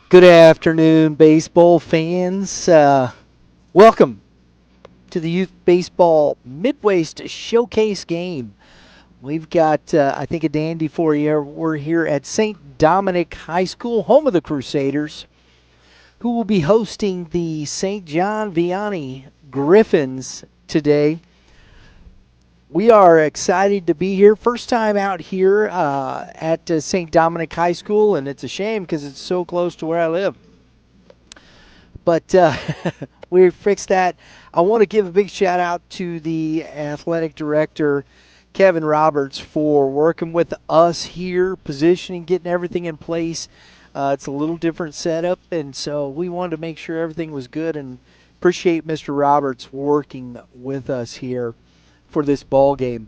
Good afternoon, baseball fans. Welcome to the Youth Baseball Midwest Showcase game. We've got, I think, a dandy for you. We're here at St. Dominic High School, home of the Crusaders, who will be hosting the St. John Vianney Griffins today. We are excited to be here. First time out here at St. Dominic High School, and it's a shame because it's so close to where I live. But we fixed that. I want to give a big shout out to the athletic director, Kevin Roberts, for working with us here, positioning, getting everything in place. It's a little different setup, and so we wanted to make sure everything was good and appreciate Mr. Roberts working with us here for this ball game.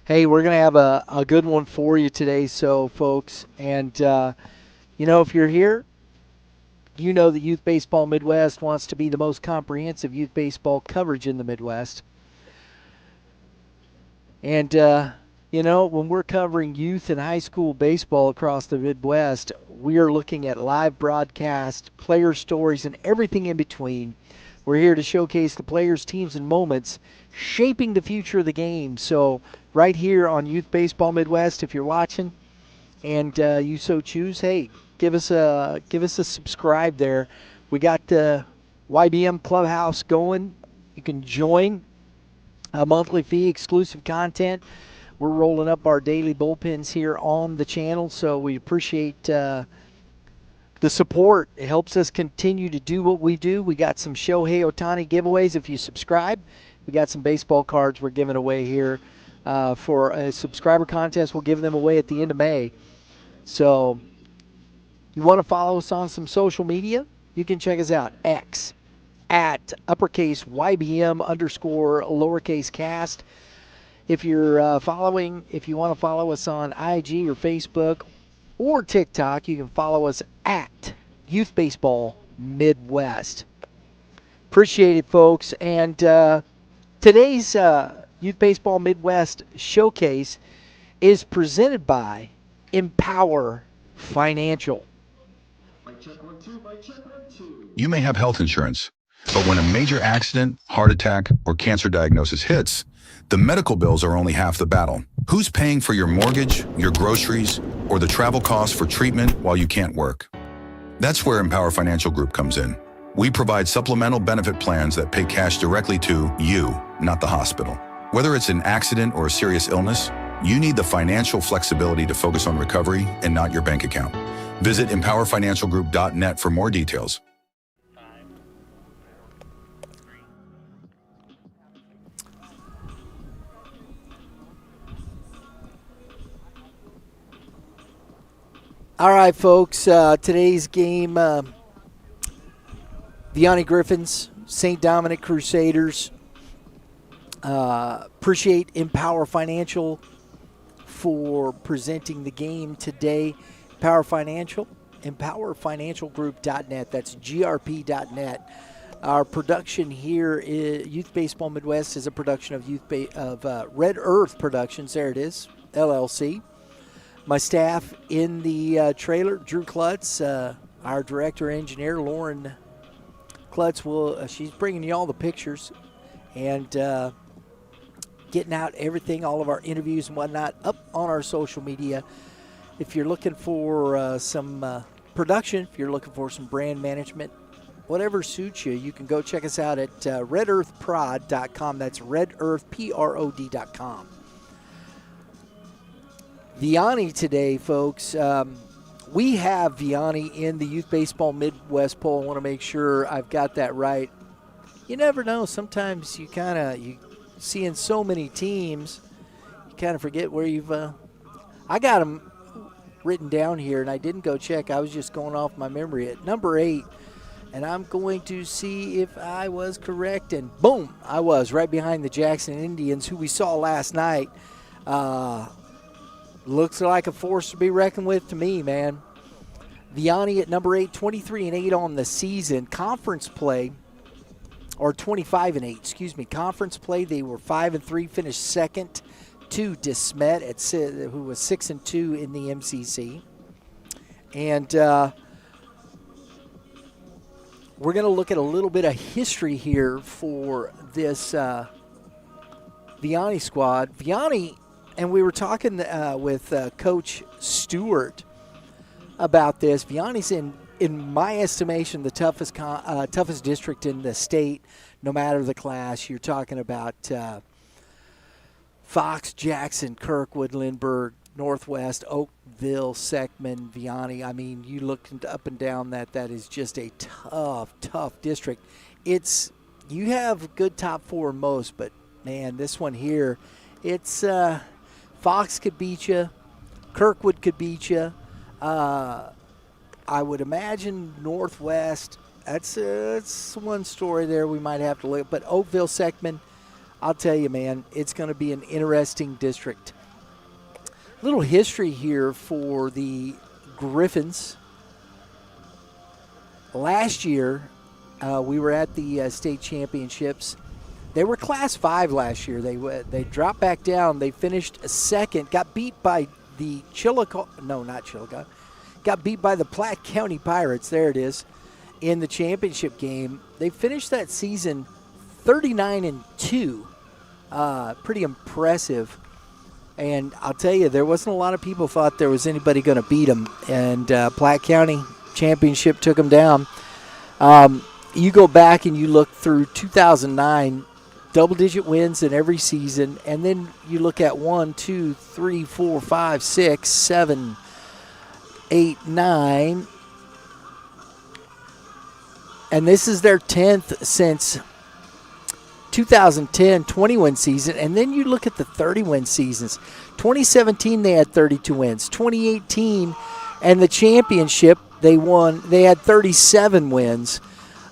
Hey, we're going to have a good one for you today, so folks, and if you're here, you know that Youth Baseball Midwest wants to be the most comprehensive youth baseball coverage in the Midwest. And, when we're covering youth and high school baseball across the Midwest, we are looking at live broadcast, player stories, and everything in between. We're here to showcase the players, teams, and moments shaping the future of the game. So right here on Youth Baseball Midwest, if you're watching and you so choose, hey, give us a subscribe there. We got the Y.B.M Clubhouse going. You can join a monthly fee, exclusive content. We're rolling up our daily bullpens here on the channel, so we appreciate the support. It helps us continue to do what we do. We got some Shohei Ohtani giveaways if you subscribe. We got some baseball cards we're giving away here for a subscriber contest. We'll give them away at the end of May. So you want to follow us on some social media? You can check us out, X, at uppercase YBM _ lowercase cast. If you're if you want to follow us on IG or Facebook or TikTok, you can follow us at Youth Baseball Midwest. Appreciate it, folks. And today's Youth Baseball Midwest showcase is presented by Empower Financial. You may have health insurance, but when a major accident, heart attack, or cancer diagnosis hits, the medical bills are only half the battle. Who's paying for your mortgage, your groceries, or the travel costs for treatment while you can't work? That's where Empower Financial Group comes in. We provide supplemental benefit plans that pay cash directly to you, not the hospital. Whether it's an accident or a serious illness, you need the financial flexibility to focus on recovery and not your bank account. Visit empowerfinancialgroup.net for more details. All right, folks, today's game, Vianney Griffins, St. Dominic Crusaders. Appreciate Empower Financial for presenting the game today. Empower Financial, empowerfinancialgroup.net. That's grp.net. Our production here is Youth Baseball Midwest is a production of Red Earth Productions. There it is, LLC. My staff in the trailer, Drew Klutz, our director engineer, Lauren Klutz, she's bringing you all the pictures and getting out everything, all of our interviews and whatnot, up on our social media. If you're looking for some production, if you're looking for some brand management, whatever suits you, you can go check us out at redearthprod.com. That's redearthprod.com. Vianney today, folks. We have Vianney in the Youth Baseball Midwest poll. I want to make sure I've got that right. You never know. Sometimes you seeing so many teams, you kind of forget where you've. I got them written down here, and I didn't go check. I was just going off my memory at number 8, and I'm going to see if I was correct. And boom, I was right behind the Jackson Indians, who we saw last night. Looks like a force to be reckoned with to me, man. Vianney at number 8, 23-8 on the season. Conference play, or 25-8, excuse me. Conference play, they were 5-3, finished second to DeSmet, who was 6-2 in the MCC. And we're going to look at a little bit of history here for this Vianney squad. Vianney, and we were talking with Coach Stewart about this. Vianney's in my estimation, the toughest district in the state, no matter the class. You're talking about Fox, Jackson, Kirkwood, Lindbergh, Northwest, Oakville, Seckman, Vianney. I mean, you look up and down that is just a tough district. You have good top four in most, but man, this one here, it's Fox could beat you, Kirkwood could beat you. I would imagine Northwest. That's one story there we might have to look. But Oakville, Seckman, I'll tell you, man, it's going to be an interesting district. Little history here for the Griffins. Last year, we were at the state championships. They were Class 5 last year. They dropped back down. They finished second. Got beat by the Got beat by the Platte County Pirates. There it is, in the championship game. They finished that season 39-2. Pretty impressive. And I'll tell you, there wasn't a lot of people thought there was anybody going to beat them. And Platte County Championship took them down. You go back and you look through 2009, double-digit wins in every season. And then you look at 1, 2, 3, 4, 5, 6, 7, 8, 9. And this is their 10th since 2010 20-win season, and then you look at the 30-win seasons. 2017 they had 32 wins. 2018 and the championship they had 37 wins.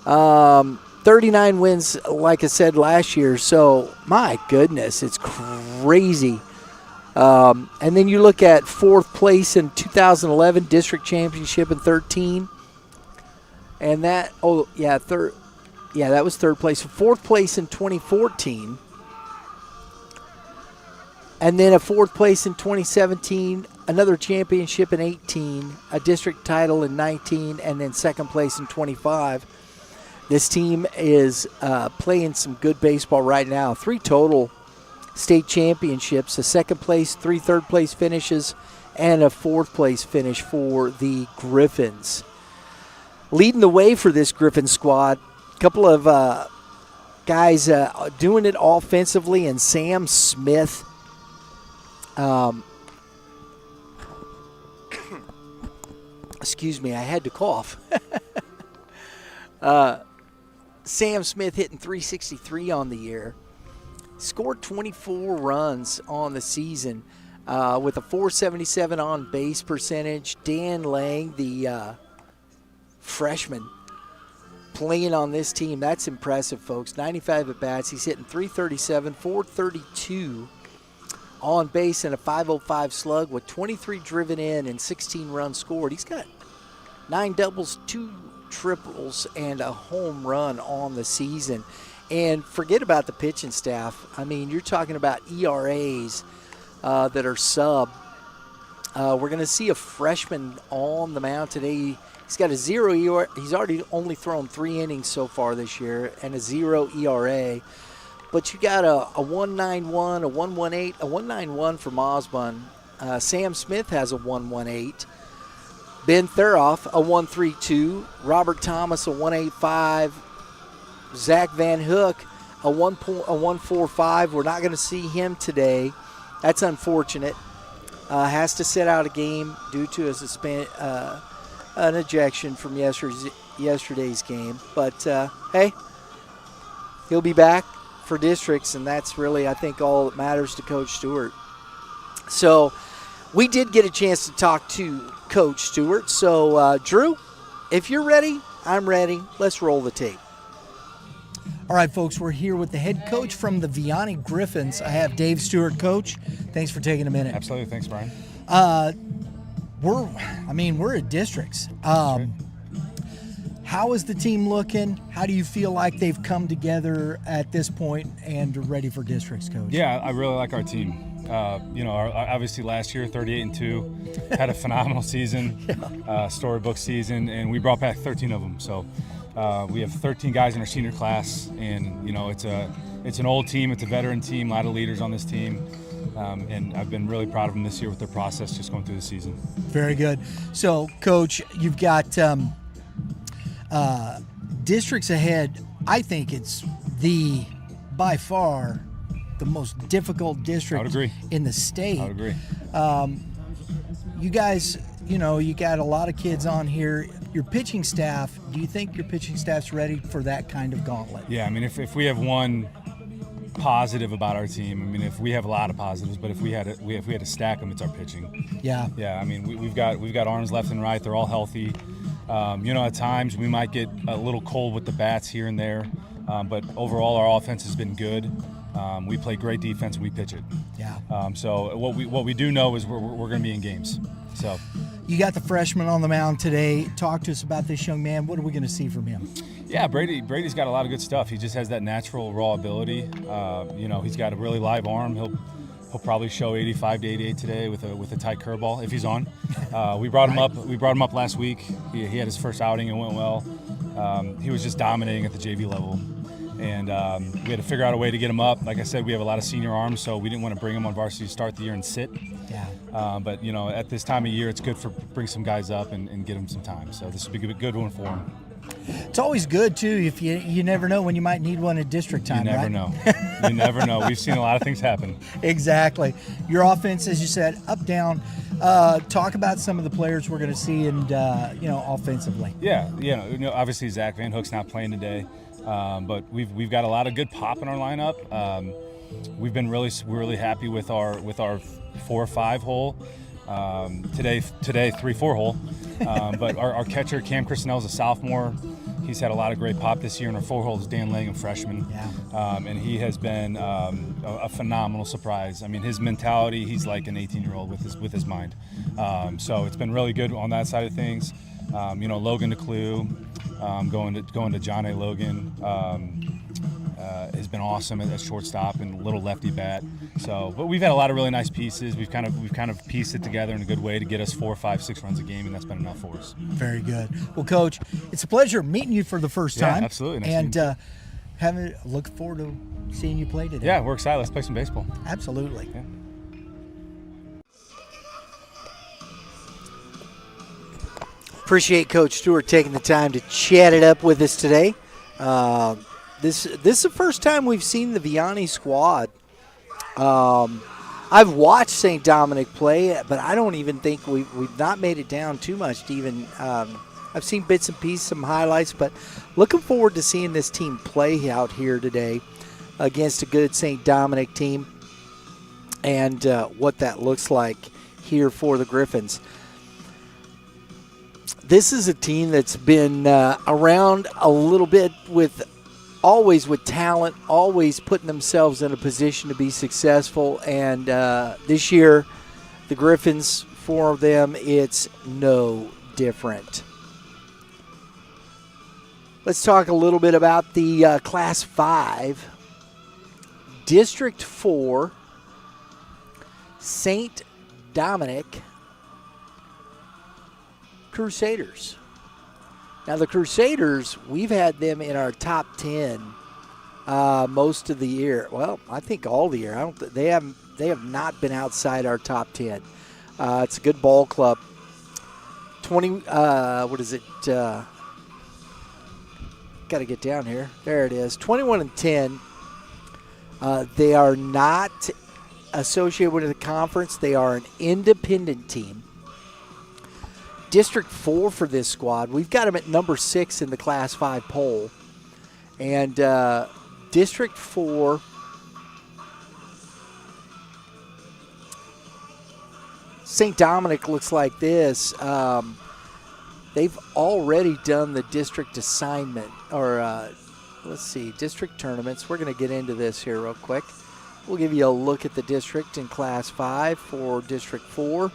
39 wins, like I said, last year. So my goodness, it's crazy. And then you look at fourth place in 2011 district championship in 13, and that that was third place. Fourth place in 2014. And then a fourth place in 2017, another championship in 18, a district title in 19, and then second place in 25. This team is playing some good baseball right now. 3 total state championships, a second place, 3 third place finishes, and a fourth place finish for the Griffins. Leading the way for this Griffin squad, couple of guys doing it offensively, and Sam Smith. Excuse me, I had to cough. Sam Smith hitting .363 on the year. Scored 24 runs on the season with a .477 on base percentage. Dan Lang, the freshman, playing on this team. That's impressive, folks. 95 at-bats. He's hitting .337, .432 on base, and a .505 slug with 23 driven in and 16 runs scored. He's got 9 doubles, 2 triples, and a home run on the season. And forget about the pitching staff. I mean, you're talking about ERAs that are sub. We're going to see a freshman on the mound today. He's got a 0 ERA. He's already only thrown 3 innings so far this year and a 0 ERA. But you got a 1.91, a 1.18, a 1.91 from Osborne. Sam Smith has a 1.18. Ben Theroff, a 1.32. Robert Thomas, a 1.85. Zach Van Hook, a 1.45. We're not going to see him today. That's unfortunate. Has to sit out a game due to an ejection from yesterday's game. But, hey, he'll be back for districts, and that's really, I think, all that matters to Coach Stewart. So we did get a chance to talk to Coach Stewart. So, Drew, if you're ready, I'm ready. Let's roll the tape. All right, folks, we're here with the head coach from the Vianney Griffins. I have Dave Stewart. Coach, thanks for taking a minute. Absolutely. Thanks, Brian. We're at districts. Right. How is the team looking? How do you feel like they've come together at this point and are ready for districts, Coach? Yeah, I really like our team. Obviously last year, 38-2, had a phenomenal season, storybook season, and we brought back 13 of them. So We have 13 guys in our senior class, and it's an old team, it's a veteran team, a lot of leaders on this team, and I've been really proud of them this year with their process, just going through the season. Very good. So, Coach, you've got districts ahead. I think it's by far the most difficult district in the state. I would agree. You guys, you got a lot of kids on here. Your pitching staff, do you think your pitching staff's ready for that kind of gauntlet? Yeah, I mean, if we have one positive about our team, I mean, if we have a lot of positives, but if we had to stack them, it's our pitching. Yeah. Yeah, I mean, we've got arms left and right. They're all healthy. At times we might get a little cold with the bats here and there, but overall our offense has been good. We play great defense and we pitch it. Yeah. So what we do know is we're going to be in games. So you got the freshman on the mound today. Talk to us about this young man. What are we going to see from him? Yeah, Brady's got a lot of good stuff. He just has that natural raw ability. He's got a really live arm. He'll probably show 85 to 88 today with a tight curveball if he's on. We brought him up. We brought him up last week. He had his first outing and went well. He was just dominating at the JV level. And we had to figure out a way to get him up. Like I said, we have a lot of senior arms, so we didn't want to bring him on varsity to start the year and sit. Yeah. But at this time of year, it's good for bring some guys up and get them some time. So this would be a good one for him. It's always good too. If you never know when you might need one at district time. You never right? know. You never know. We've seen a lot of things happen. Exactly. Your offense, as you said, up down. Talk about some of the players we're going to see, and offensively. Yeah. Obviously Zach Van Hook's not playing today. But we've got a lot of good pop in our lineup. We've been really happy with our 4-5 hole. Today 3-4 hole. But our catcher Cam Christinell is a sophomore. He's had a lot of great pop this year, and our 4 hole is Dan Langham, freshman. Yeah. And he has been a phenomenal surprise. I mean, his mentality, he's like an 18-year-old with his mind. So it's been really good on that side of things. Logan DeClue, going to John A. Logan, has been awesome at shortstop and little lefty bat. So, but we've had a lot of really nice pieces. We've kind of pieced it together in a good way to get us 4, 5, 6 runs a game, and that's been enough for us. Very good. Well, Coach, it's a pleasure meeting you for the first time. Yeah, absolutely. Nice and look forward to seeing you play today. Yeah, we're excited. Let's play some baseball. Absolutely. Yeah. Appreciate Coach Stewart taking the time to chat it up with us today. This is the first time we've seen the Vianney squad. I've watched St. Dominic play, but I don't even think we've not made it down too much to even I've seen bits and pieces, some highlights, but looking forward to seeing this team play out here today against a good St. Dominic team and what that looks like here for the Griffins. This is a team that's been around a little bit always with talent, always putting themselves in a position to be successful. And this year, the Griffins, for them, it's no different. Let's talk a little bit about the Class 5. District 4, St. Dominic Crusaders. Now the Crusaders, we've had them in our top 10 most of the year. Well, I think all the year. They have not been outside our top 10. It's a good ball club. 20. What is it? Got to get down here. There it is. 21-10. They are not associated with the conference. They are an independent team. District 4 for this squad. We've got them at number 6 in the Class 5 poll. And District 4, St. Dominic looks like this. They've already done the district assignment, or district tournaments. We're going to get into this here real quick. We'll give you a look at the district in Class 5 for District 4.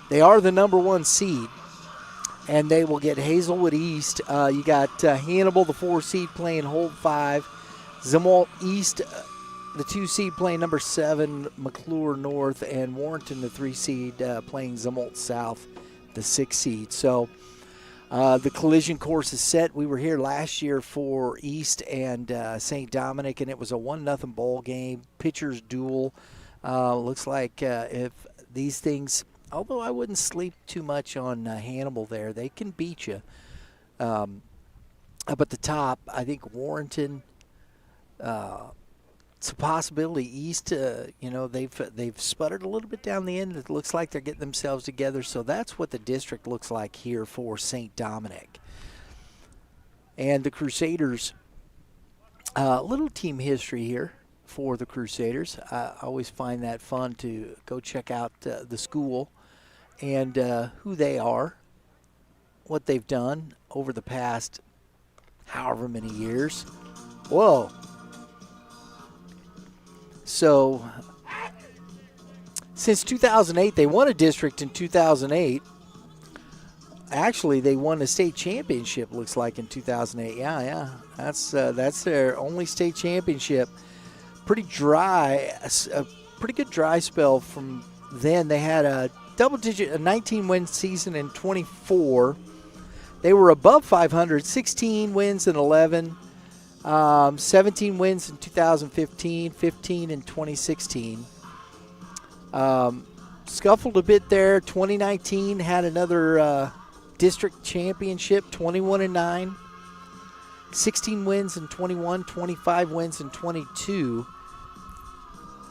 They are the number 1 seed, and they will get Hazelwood East. You got Hannibal, the 4 seed, playing Hold 5. Zumwalt East, the 2 seed, playing number 7, McClure North, and Warrenton, the 3 seed, playing Zumwalt South, the 6 seed. So The collision course is set. We were here last year for East and St. Dominic, and it was a 1-0 ball game. Pitchers duel. Looks like if these things, although I wouldn't sleep too much on Hannibal there, they can beat you. Up at the top, I think Warrenton. It's a possibility. East, they've sputtered a little bit down the end. It looks like they're getting themselves together. So that's what the district looks like here for St. Dominic. And the Crusaders, little team history here for the Crusaders. I always find that fun to go check out the school and who they are, what they've done over the past however many years. Whoa. So, since 2008, they won a district in 2008. Actually, they won a state championship, looks like, in 2008. Yeah. That's their only state championship. Pretty dry, a pretty good dry spell from then. They had a 19-win season in 24. They were above 500, 16 wins in 11. 17 wins in 2015, 15 in 2016. Scuffled a bit there. 2019 had another district championship, 21-9. 16 wins in 21, 25 wins in 22.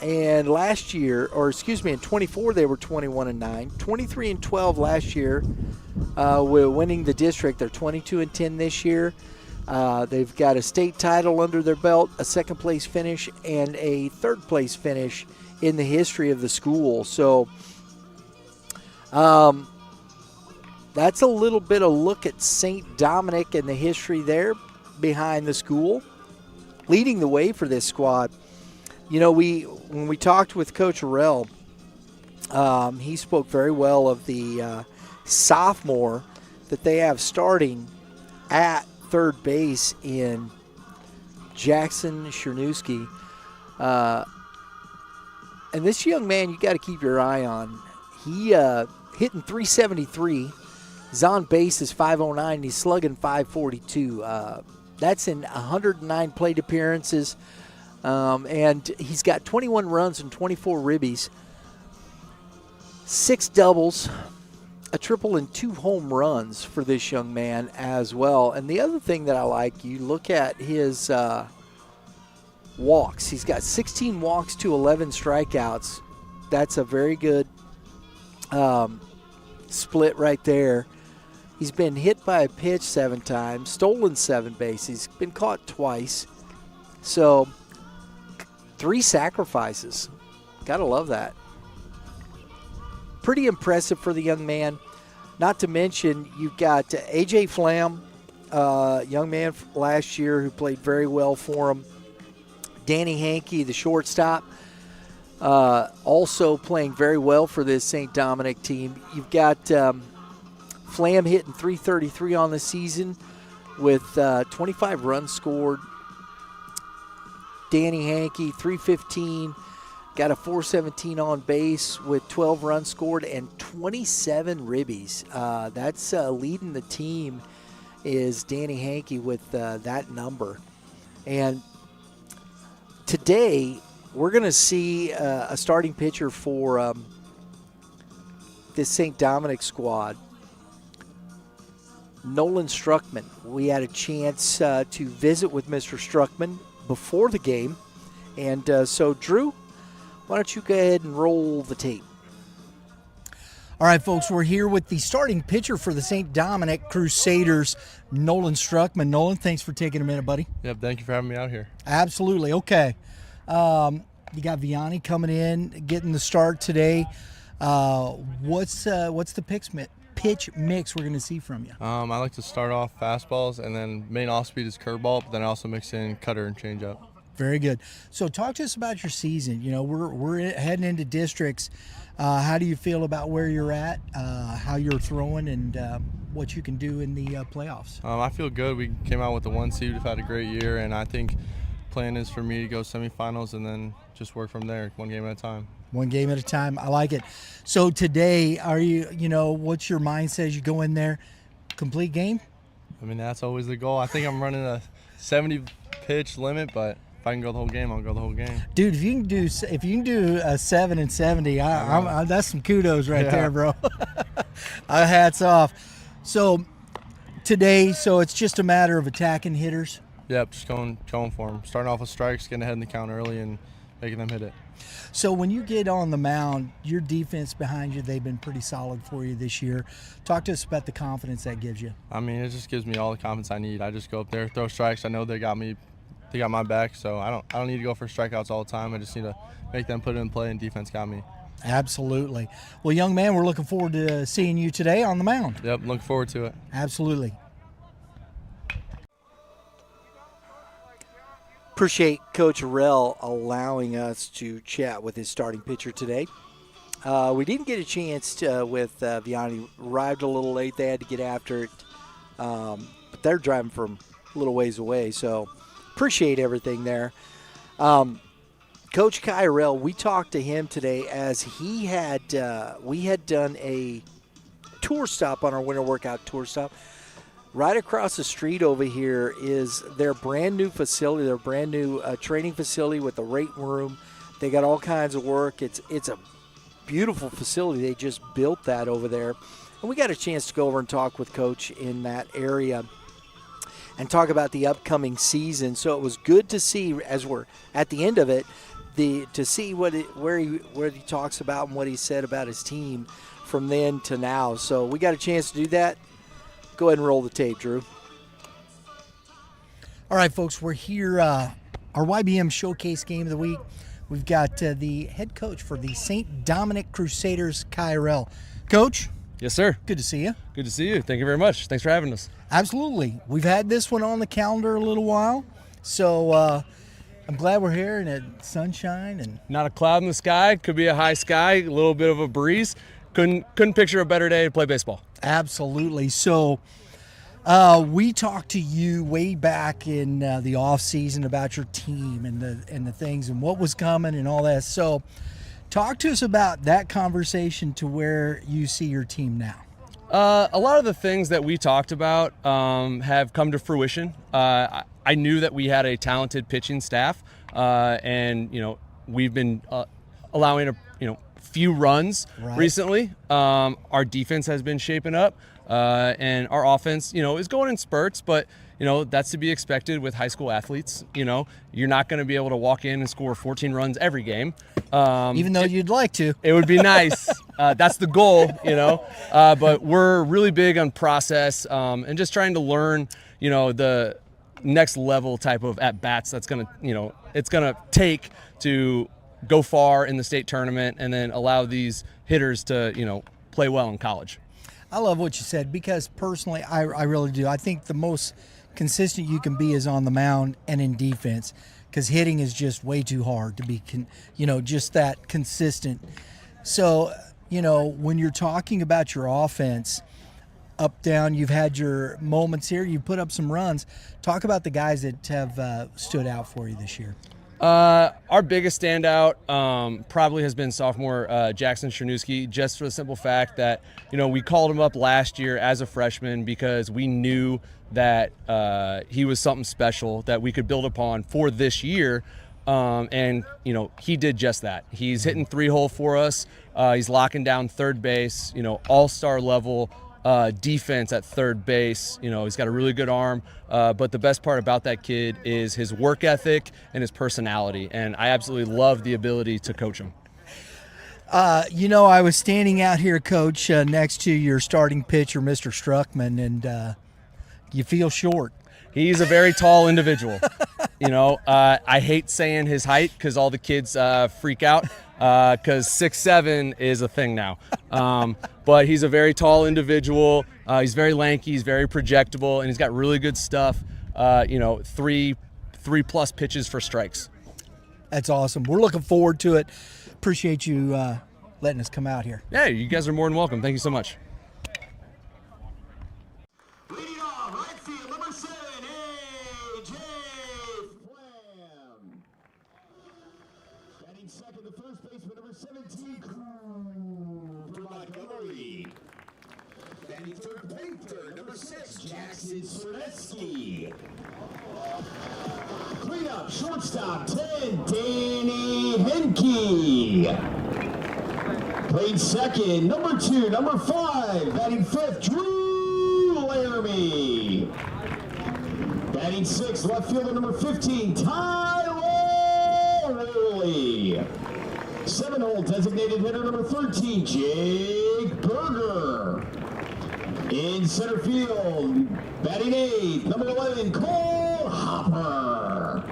And last year, in 24 they were 21-9. 23-12 last year, with winning the district. They're 22-10 this year. They've got a state title under their belt, a second-place finish, and a third-place finish in the history of the school. So that's a little bit of look at St. Dominic and the history there behind the school. Leading the way for this squad, when we talked with Coach Arell, he spoke very well of the sophomore that they have starting at third base in Jackson Chernewski. And this young man, you got to keep your eye on. He hitting 373. His on base is 509. He's slugging 542. That's in 109 plate appearances. And he's got 21 runs and 24 ribbies, 6 doubles, a triple, and 2 home runs for this young man as well. And the other thing that I like, you look at his walks. He's got 16 walks to 11 strikeouts. That's a very good split right there. He's been hit by a pitch 7 times, stolen 7 bases, he's been caught twice. So 3 sacrifices. Gotta love that. Pretty impressive for the young man. Not to mention, you've got A.J. Flam, young man last year who played very well for him. Danny Hankey, the shortstop, also playing very well for this St. Dominic team. You've got Flam hitting 333 on the season with 25 runs scored. Danny Hankey, 315. Got a 417 on base with 12 runs scored and 27 ribbies. That's leading the team is Danny Hankey with that number. And today we're going to see a starting pitcher for this St. Dominic squad, Nolan Struckman. We had a chance to visit with Mr. Struckman before the game. And so, Drew, why don't you go ahead and roll the tape? All right, folks, we're here with the starting pitcher for the St. Dominic Crusaders, Nolan Struckman. Nolan, thanks for taking a minute, buddy. Yep, thank you for having me out here. Absolutely. Okay. You got Vianney coming in, getting the start today. What's the pitch mix we're going to see from you? I like to start off fastballs, and then main off-speed is curveball, but then I also mix in cutter and changeup. Very good. So talk to us about your season. You know, we're heading into districts. How do you feel about where you're at, how you're throwing, and what you can do in the playoffs? I feel good. We came out with the 1 seed. We've had a great year, and I think plan is for me to go semifinals and then just work from there, 1 game at a time. 1 game at a time. I like it. So today, what's your mindset as you go in there? complete game? I mean, that's always the goal. I think I'm running a 70 pitch limit, but if I can go the whole game, I'll go the whole game. Dude, if you can do a 7 and 70, that's some kudos right there, bro. Hats off. So today, it's just a matter of attacking hitters. Yep, just going for them. Starting off with strikes, getting ahead in the count early, and making them hit it. So when you get on the mound, your defense behind you, they've been pretty solid for you this year. Talk to us about the confidence that gives you. I mean, it just gives me all the confidence I need. I just go up there, throw strikes. I know they got my back, so I don't need to go for strikeouts all the time. I just need to make them put it in play, and defense got me. Absolutely. Well, young man, we're looking forward to seeing you today on the mound. Yep, looking forward to it. Absolutely. Appreciate Coach Arell allowing us to chat with his starting pitcher today. We didn't get a chance with Vianney. Arrived a little late. They had to get after it. But they're driving from a little ways away, so appreciate everything there. Coach Kai Arell, we talked to him today as we had done a tour stop on our winter workout tour stop. Right across the street over here is their brand new facility, their brand new training facility with the weight room. They got all kinds of work. It's a beautiful facility. They just built that over there. And we got a chance to go over and talk with Coach in that area and talk about the upcoming season. So it was good to see, as we're at the end of it, to see what he talks about and what he said about his team from then to now. So we got a chance to do that. Go ahead and roll the tape, Drew. All right, folks, we're here, our Y.B.M Showcase Game of the Week. We've got the head coach for the St. Dominic Crusaders, Kai Arell. Coach? Yes, sir. Good to see you. Good to see you. Thank you very much. Thanks for having us. Absolutely. We've had this one on the calendar a little while, so I'm glad we're here and it's sunshine. And not a cloud in the sky. Could be a high sky, a little bit of a breeze. Couldn't picture a better day to play baseball. Absolutely. So we talked to you way back in the off season about your team and the things and what was coming and all that. So talk to us about that conversation to where you see your team now. A lot of the things that we talked about have come to fruition. I knew that we had a talented pitching staff, and we've been allowing a few runs recently. Our defense has been shaping up, and our offense, is going in spurts, but that's to be expected with high school athletes. You're not going to be able to walk in and score 14 runs every game. Even though you'd like to. It would be nice. That's the goal, but we're really big on process and just trying to learn, the next level type of at-bats that's going to, it's going to take to go far in the state tournament and then allow these hitters to, play well in college. I love what you said because personally, I really do. I think the most consistent you can be is on the mound and in defense because hitting is just way too hard to be, just that consistent. So, when you're talking about your offense, up, down, you've had your moments here, you put up some runs. Talk about the guys that have stood out for you this year. Our biggest standout probably has been sophomore Jackson Chernuski, just for the simple fact that, we called him up last year as a freshman because we knew that he was something special that we could build upon for this year. And, he did just that. He's hitting 3-hole for us. He's locking down third base, all-star level defense at third base. He's got a really good arm, but the best part about that kid is his work ethic and his personality, and I absolutely love the ability to coach him. I was standing out here, Coach, next to your starting pitcher, Mr. Struckman, and you feel short. He's a very tall individual. I hate saying his height because all the kids freak out because 6'7" is a thing now. But he's a very tall individual. He's very lanky. He's very projectable, and he's got really good stuff. 3+ pitches for strikes. That's awesome. We're looking forward to it. Appreciate you letting us come out here. Yeah, you guys are more than welcome. Thank you so much. Leading off, right field, number 7, Y.B.M. Batting second, the first baseman, number 17, for Montgomery. Batting third, number 6, Jackson Swiderski. Cleanup, shortstop, 10, Danny Henke. Played second, number 2, number 5, batting 5th, Drew Laramie. Batting 6th, left fielder, number 15, Tyler Rowley. 7-hole designated hitter, number 13, Jake Berger. In center field, batting 8th, number 11, Cole Hopper.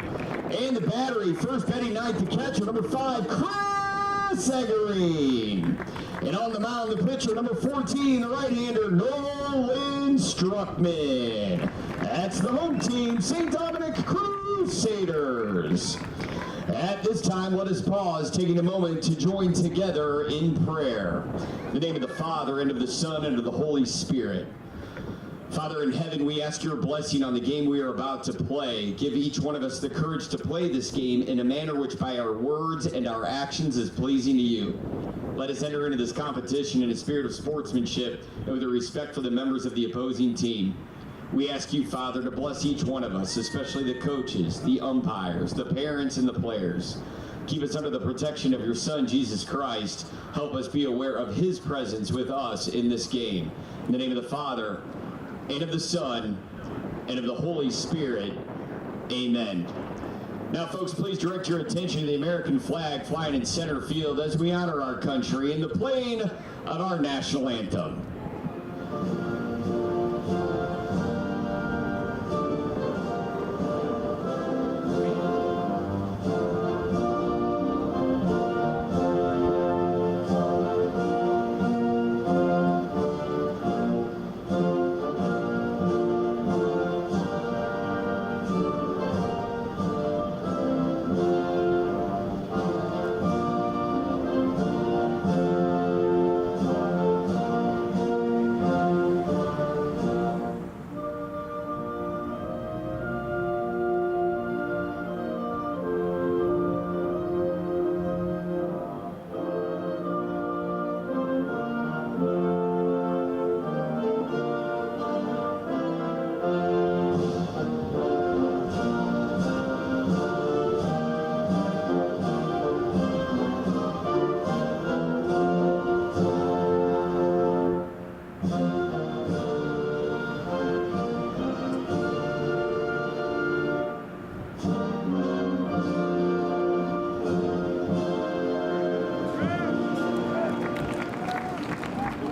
And the battery, first batting 9th, the catcher, number 5, Chris Eggering. And on the mound, the pitcher, number 14, the right-hander, Nolan Struckman. That's the home team, St. Dominic Crusaders. At this time, let us pause, taking a moment to join together in prayer. In the name of the Father, and of the Son, and of the Holy Spirit. Father in heaven, we ask your blessing on the game we are about to play. Give each one of us the courage to play this game in a manner which by our words and our actions is pleasing to you. Let us enter into this competition in a spirit of sportsmanship and with a respect for the members of the opposing team. We ask you, Father, to bless each one of us, especially the coaches, the umpires, the parents, and the players. Keep us under the protection of your Son, Jesus Christ. Help us be aware of his presence with us in this game. In the name of the Father, and of the Son, and of the Holy Spirit. Amen. Now, folks, please direct your attention to the American flag flying in center field as we honor our country in the playing of our national anthem.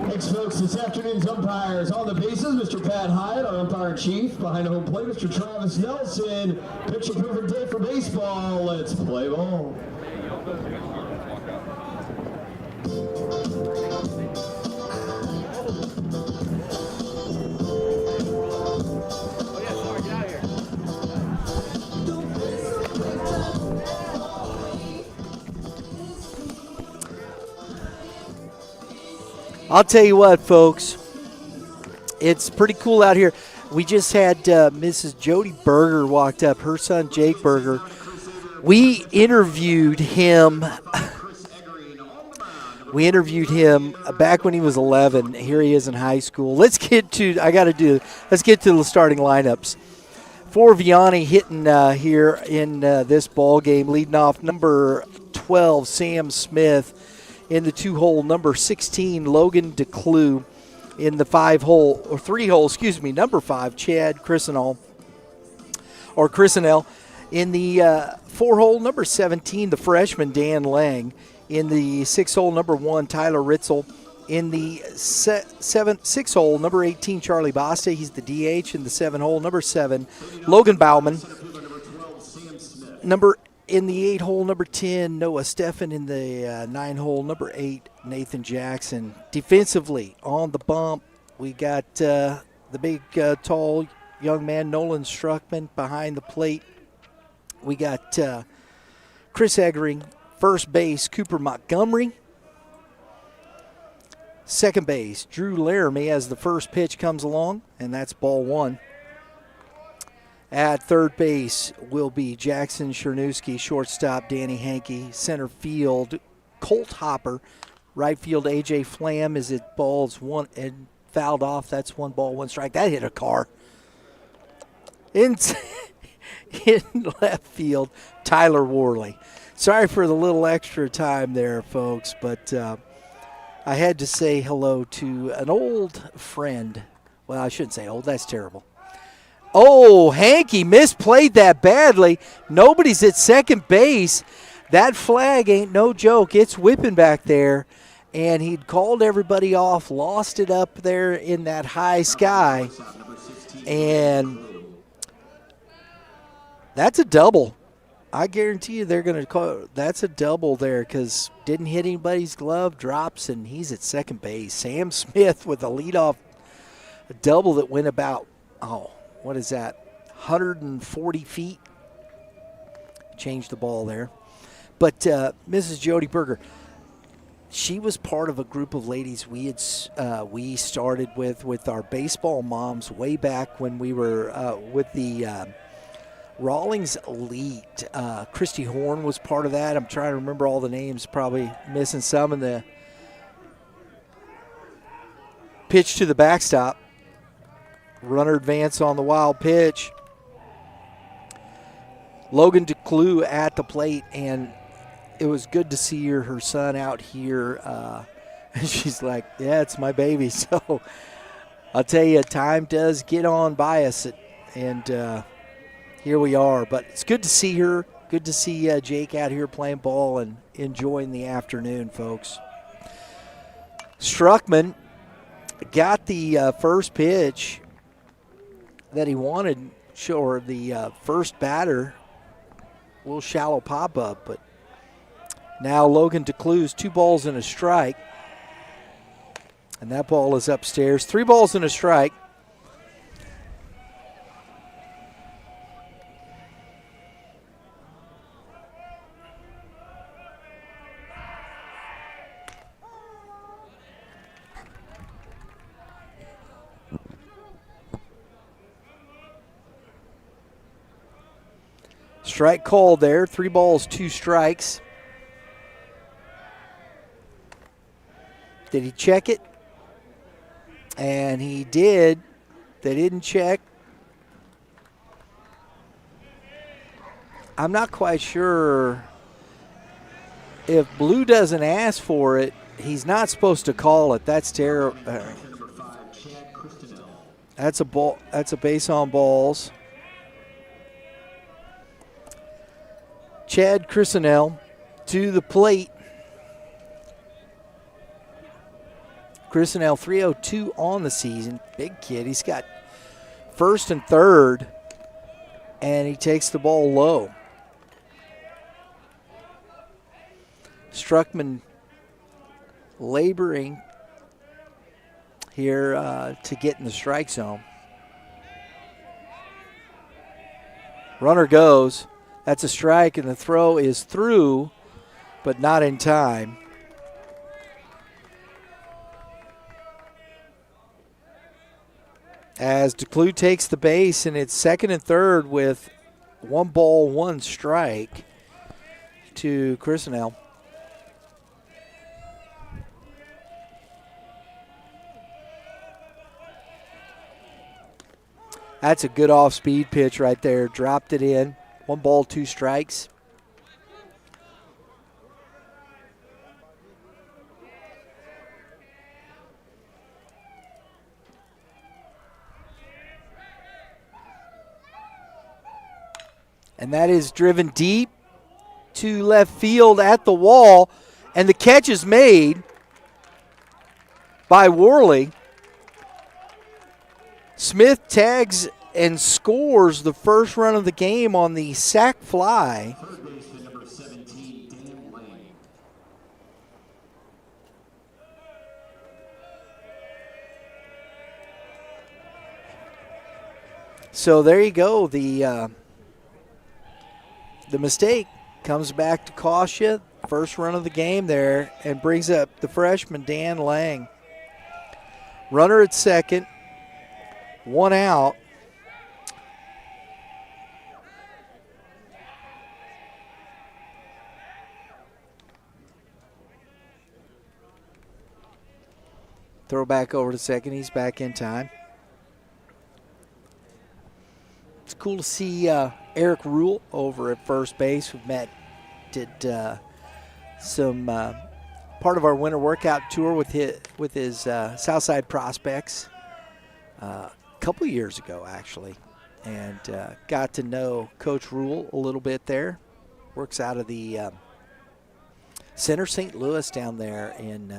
Thanks, folks. This afternoon's umpires on the bases, Mr. Pat Hyatt, our umpire-in-chief. Behind home plate, Mr. Travis Nelson. Picture perfect day for baseball. Let's play ball. I'll tell you what, folks, it's pretty cool out here. We just had Mrs. Jody Berger walked up, her son Jake Berger. We interviewed him. Back when he was 11. Here he is in high school. Let's get to the starting lineups. For Vianney hitting here in this ball game, leading off number 12, Sam Smith. In the 2-hole, number 16, Logan DeClue. In the 3-hole, number 5, Chad Crissinell. In the 4-hole, number 17, the freshman, Dan Lang. In the 6-hole, number 1, Tyler Ritzel. In the 6-hole, number 18, Charlie Basta. He's the DH. In the 7-hole, number 7, Logan Bauman. In the 8-hole, number 10, Noah Steffen. In the 9-hole, number 8, Nathan Jackson. Defensively, on the bump, we got the big, tall young man, Nolan Struckman. Behind the plate, we got Chris Eggering. First base, Cooper Montgomery. Second base, Drew Laramie as the first pitch comes along, and that's ball 1. At third base will be Jackson Chernuski, shortstop Danny Henke, center field Colt Hopper, right field AJ Flam is at balls 1 and fouled off. That's 1 ball, 1 strike. That hit a car. In, in left field, Tyler Worley. Sorry for the little extra time there, folks, but I had to say hello to an old friend. Well, I shouldn't say old. That's terrible. Oh, Hankey misplayed that badly. Nobody's at second base. That flag ain't no joke. It's whipping back there. And he'd called everybody off, lost it up there in that high sky. And that's a double. I guarantee you they're going to call that's a double there because didn't hit anybody's glove, drops, and he's at second base. Sam Smith with a leadoff double that went about, what is that, 140 feet? Changed the ball there. But Mrs. Jody Berger, she was part of a group of ladies we started with our baseball moms way back when we were with the Rawlings Elite. Christy Horn was part of that. I'm trying to remember all the names, probably missing some in the pitch to the backstop. Runner advance on the wild pitch. Logan DeClue at the plate, and it was good to see her son out here. And she's like, yeah, it's my baby. So I'll tell you, time does get on by us, and here we are. But it's good to see her. Good to see Jake out here playing ball and enjoying the afternoon, folks. Struckman got the first pitch that he wanted, or the first batter. A little shallow pop-up, but now Logan DeClue's 2 balls and a strike. And that ball is upstairs. 3 balls and a strike. Strike called there. 3 balls, 2 strikes. Did he check it? And he did. They didn't check. I'm not quite sure if Blue doesn't ask for it, he's not supposed to call it. That's terrible. That's a ball. That's a base on balls. Chad Crusaders to the plate. Crusaders 302 on the season. Big kid. He's got first and third, and he takes the ball low. Struckman laboring here to get in the strike zone. Runner goes. That's a strike, and the throw is through, but not in time. As DeClue takes the base, and it's second and third with 1 ball, 1 strike to Crusaders. That's a good off-speed pitch right there. Dropped it in. 1 ball, 2 strikes. And that is driven deep to left field at the wall. And the catch is made by Worley. Smith tags and scores the first run of the game on the sac fly. So there you go. The mistake comes back to cost you. First run of the game there, and brings up the freshman Dan Lang. Runner at second, 1 out. Throw back over to second. He's back in time. It's cool to see Eric Rule over at first base. We did some part of our winter workout tour with his Southside prospects a couple years ago, actually, and got to know Coach Rule a little bit there. Works out of the Center St. Louis down there in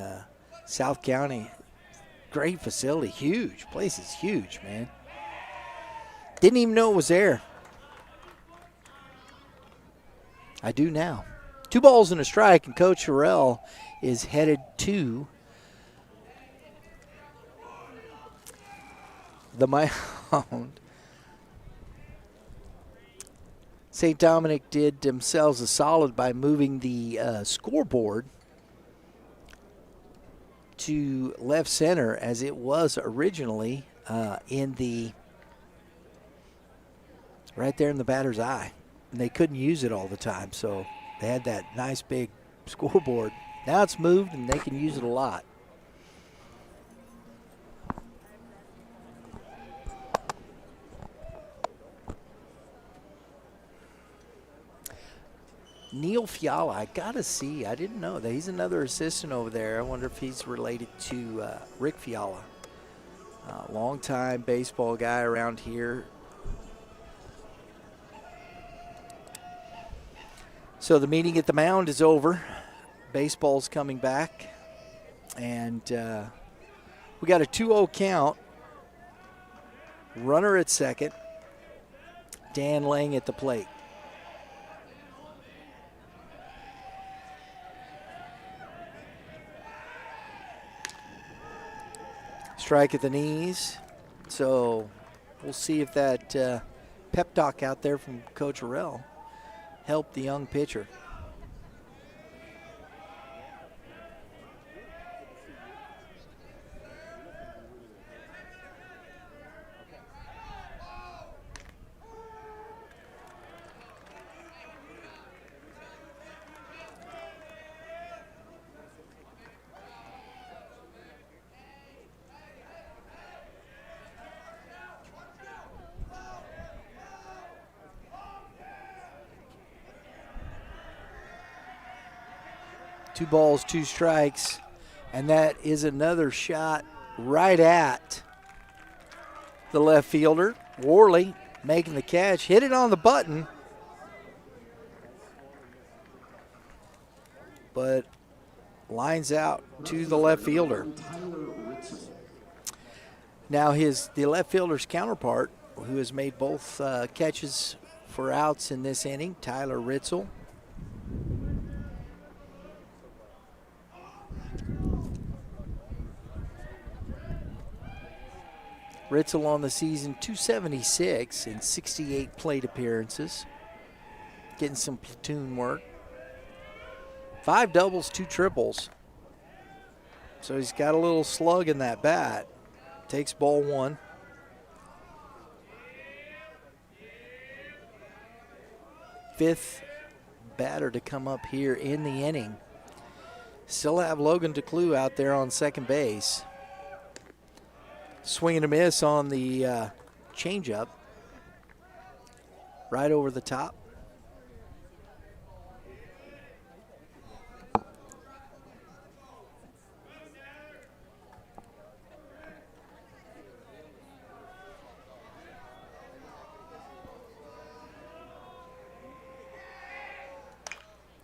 South County. Great facility, huge. Place is huge, man. Didn't even know it was there. I do now. 2 balls and a strike, and Coach Harrell is headed to the mound. St. Dominic did themselves a solid by moving the scoreboard to left center as it was originally in the right there in the batter's eye. And they couldn't use it all the time, so they had that nice big scoreboard. Now it's moved and they can use it a lot. Neil Fiala, I gotta see. I didn't know that he's another assistant over there. I wonder if he's related to Rick Fiala, longtime baseball guy around here. So the meeting at the mound is over. Baseball's coming back, and we got a 2-0 count. Runner at second. Dan Lang at the plate. Strike at the knees. So we'll see if that pep talk out there from Coach Harrell helped the young pitcher. Two balls, 2 strikes, and that is another shot right at the left fielder. Worley making the catch, hit it on the button, but lines out to the left fielder. Now the left fielder's counterpart, who has made both catches for outs in this inning, Tyler Ritzel. Ritzel on the season, 276 in 68 plate appearances. Getting some platoon work. 5 doubles, 2 triples. So he's got a little slug in that bat. Takes ball 1. Fifth batter to come up here in the inning. Still have Logan DeClue out there on second base. Swing and a miss on the changeup. Right over the top.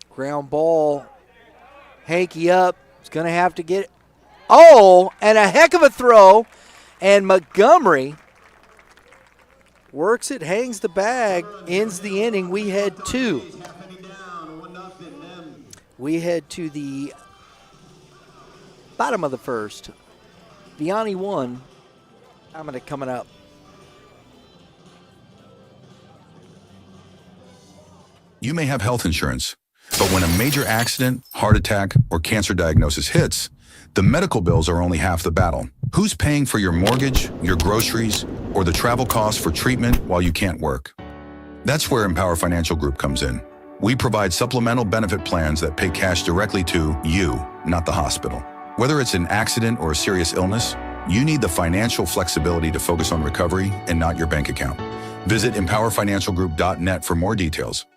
Ground ball. Hanky up. He's going to have to get it. Oh, and a heck of a throw. And Montgomery works it, hangs the bag, ends the inning. We head to the bottom of the first. Vianney 1. Dominic coming up. You may have health insurance, but when a major accident, heart attack, or cancer diagnosis hits, the medical bills are only half the battle. Who's paying for your mortgage, your groceries, or the travel costs for treatment while you can't work? That's where Empower Financial Group comes in. We provide supplemental benefit plans that pay cash directly to you, not the hospital. Whether it's an accident or a serious illness, you need the financial flexibility to focus on recovery and not your bank account. Visit empowerfinancialgroup.net for more details.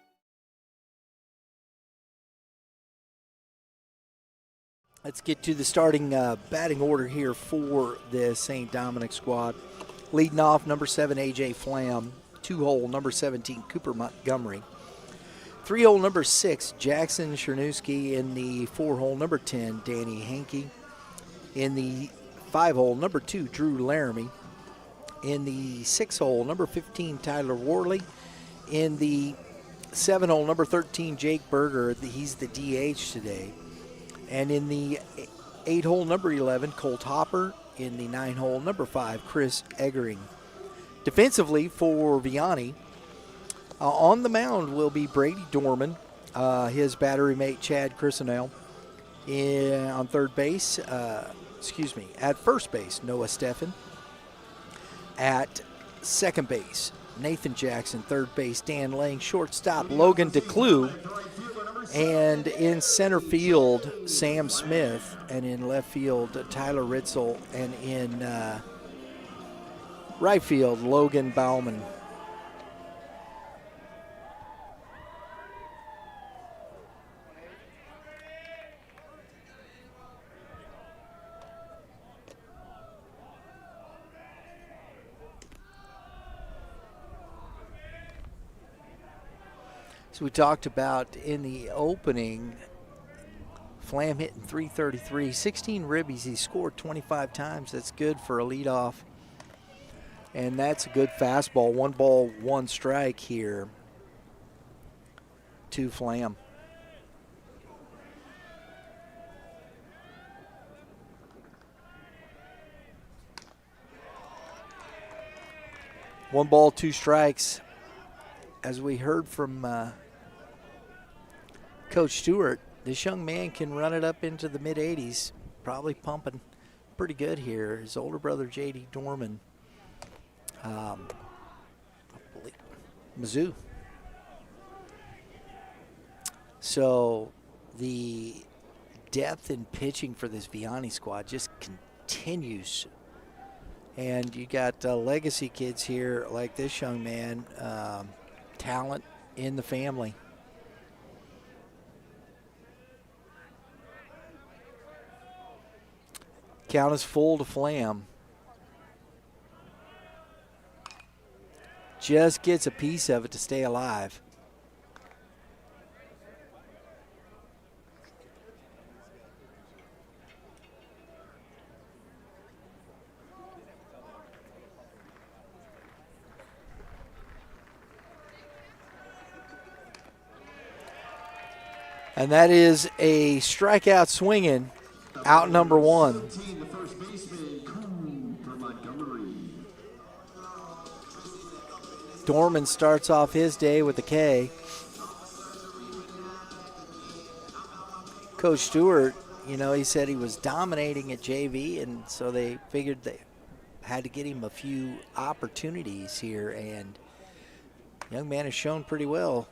Let's get to the starting batting order here for the St. Dominic squad. Leading off, number 7, A.J. Flam. 2-hole, number 17, Cooper Montgomery. 3-hole, number 6, Jackson Chernuski. In the 4-hole, number 10, Danny Hankey. In the 5-hole, number 2, Drew Laramie. In the 6-hole, number 15, Tyler Worley. In the 7-hole, number 13, Jake Berger. He's the DH today. And in the 8-hole, number 11, Colt Hopper. In the 9-hole, number 5, Chris Eggering. Defensively for Vianney, on the mound will be Brady Dorman, his battery mate Chad Crisonell. On third base, at first base, Noah Steffen. At second base, Nathan Jackson. Third base, Dan Lang. Shortstop, Logan DeClue. And in center field, Sam Smith. And in left field, Tyler Ritzel. And in right field, Logan Bauman. So we talked about in the opening, Flam hitting .333, 16 ribbies. He scored 25 times. That's good for a leadoff. And that's a good fastball. 1 ball, 1 strike here to Flam. One ball, 2 strikes. As we heard from Coach Stewart, this young man can run it up into the mid-80s, probably pumping pretty good here. His older brother, J.D. Dorman, I believe, Mizzou. So the depth in pitching for this Vianney squad just continues. And you got legacy kids here like this young man, talent in the family. Count is full to Flam. Just gets a piece of it to stay alive. And that is a strikeout swinging, out number 1. Dorman starts off his day with a K. Coach Stewart, he said he was dominating at JV, and so they figured they had to get him a few opportunities here, and young man has shown pretty well.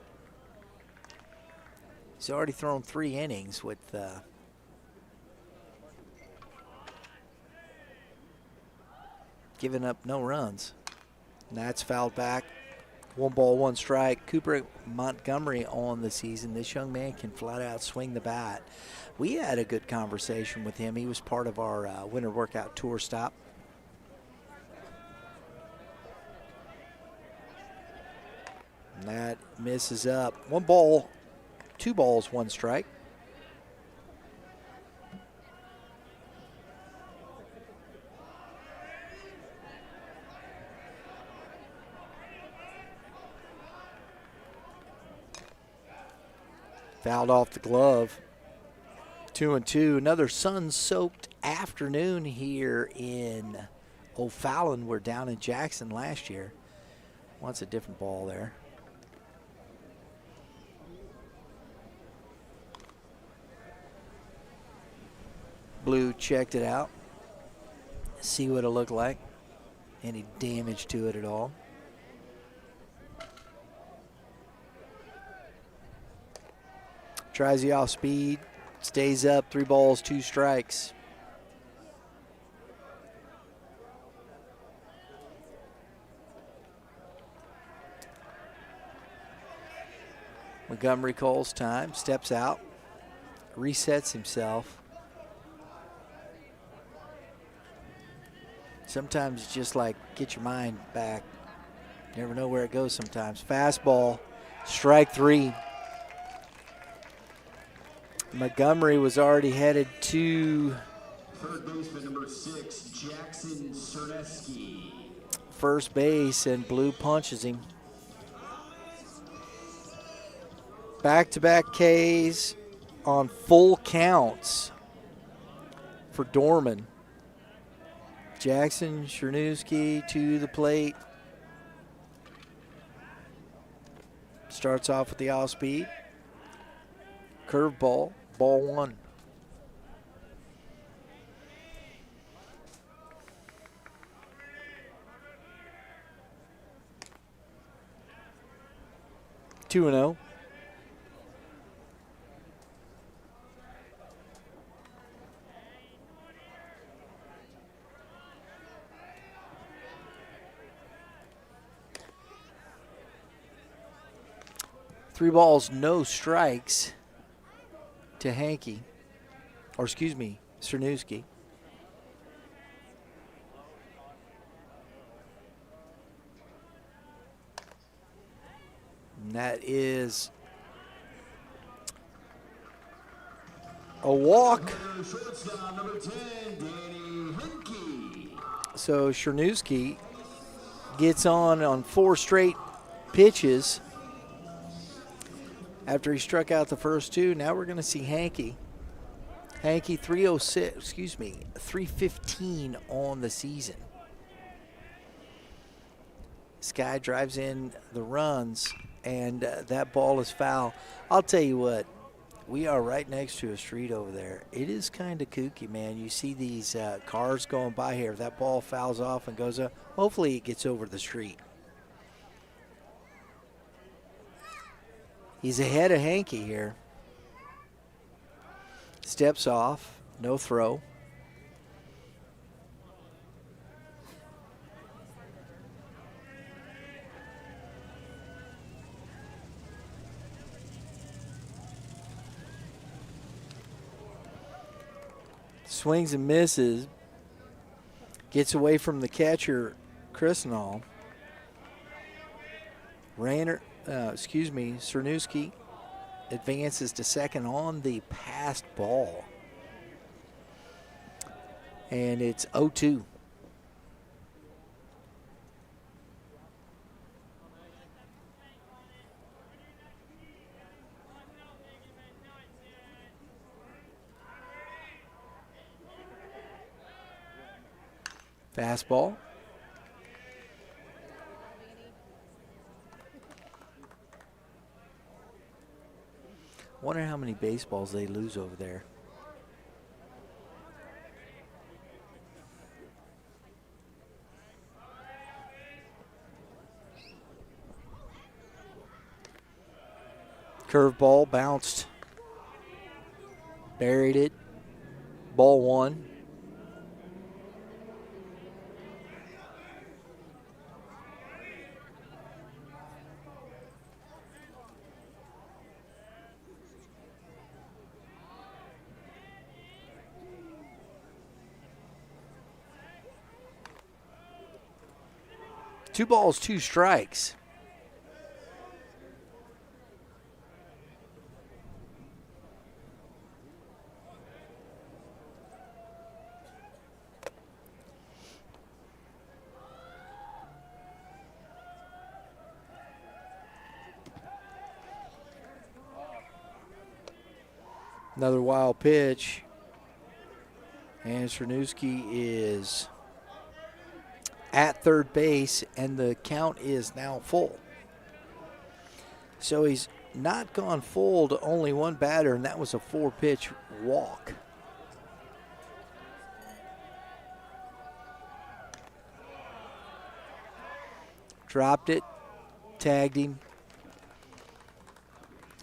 He's already thrown 3 innings with giving up no runs. And that's fouled back. 1 ball, 1 strike. Cooper Montgomery on the season. This young man can flat out swing the bat. We had a good conversation with him. He was part of our winter workout tour stop. And that misses up. 1 ball, 2 balls, 1 strike. Fouled off the glove. 2-2. Another sun-soaked afternoon here in O'Fallon. We're down in Jackson last year. Wants a different ball there. Blue checked it out. See what it looked like. Any damage to it at all. Tries the off speed. Stays up. 3 balls, 2 strikes. Montgomery calls time, steps out, resets himself. Sometimes it's just like get your mind back. Never know where it goes sometimes. Fastball, strike three. Montgomery was already headed to Third baseman number 6, Jackson Cerneski. first base, and Blue punches him. Back-to-back Ks on full counts for Dorman. Jackson Cerneski to the plate. Starts off with the off speed. Curveball, ball one. Two and 0. Three balls, no strikes to Hankey, or excuse me, Cernuski. And that is a walk. Shortstop number 10, Danny Henke. So Cernuski gets on 4 straight pitches after he struck out the first 2. Now we're going to see Hankey. Hankey 315 on the season. This guy drives in the runs, and that ball is foul. I'll tell you what, we are right next to a street over there. It is kind of kooky, man. You see these cars going by here. If that ball fouls off and goes up, hopefully it gets over the street. He's ahead of Hankey here. Steps off, no throw. Swings and misses. Gets away from the catcher, Crisnall. Cernuski advances to second on the passed ball. And it's 0-2. Fastball. Wonder how many baseballs they lose over there. Curveball bounced. Buried it. Ball one. Two balls, 2 strikes. Another wild pitch. And Cernuski is at third base, and the count is now full. So he's not gone full to only one batter, and that was a 4-pitch walk. Dropped it, tagged him.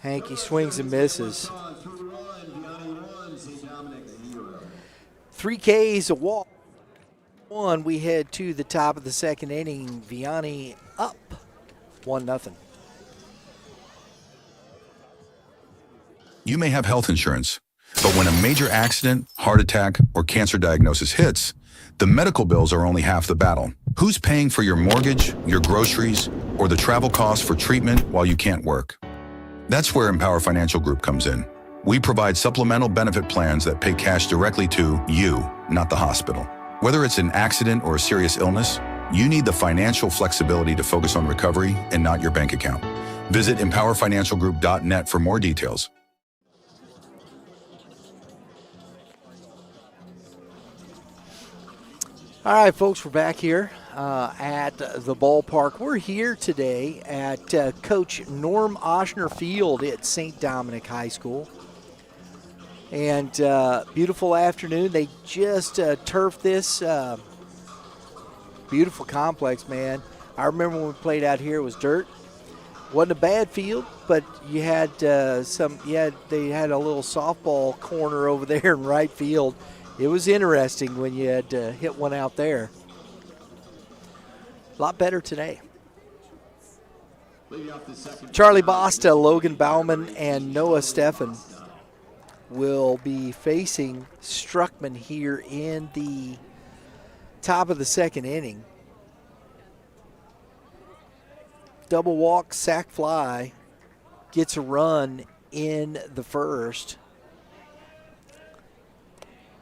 Hankey swings and misses. 3 Ks, a walk. We head to the top of the second inning. Vianney up 1-0. You may have health insurance, but when a major accident, heart attack, or cancer diagnosis hits, the medical bills are only half the battle. Who's paying for your mortgage, your groceries, or the travel costs for treatment while you can't work? That's where Empower Financial Group comes in. We provide supplemental benefit plans that pay cash directly to you, not the hospital. Whether it's an accident or a serious illness, you need the financial flexibility to focus on recovery and not your bank account. Visit empowerfinancialgroup.net for more details. All right, folks, we're back here at the ballpark. We're here today at Coach Norm Oshner Field at St. Dominic High School. And beautiful afternoon. They just turfed this beautiful complex, man. I remember when we played out here, it was dirt. Wasn't a bad field, but you had they had a little softball corner over there in right field. It was interesting when you had to hit one out there. A lot better today. Charlie Basta, Logan Bauman, and Noah Steffen will be facing Struckman here in the top of the second inning. Double walk, sac fly, gets a run in the first.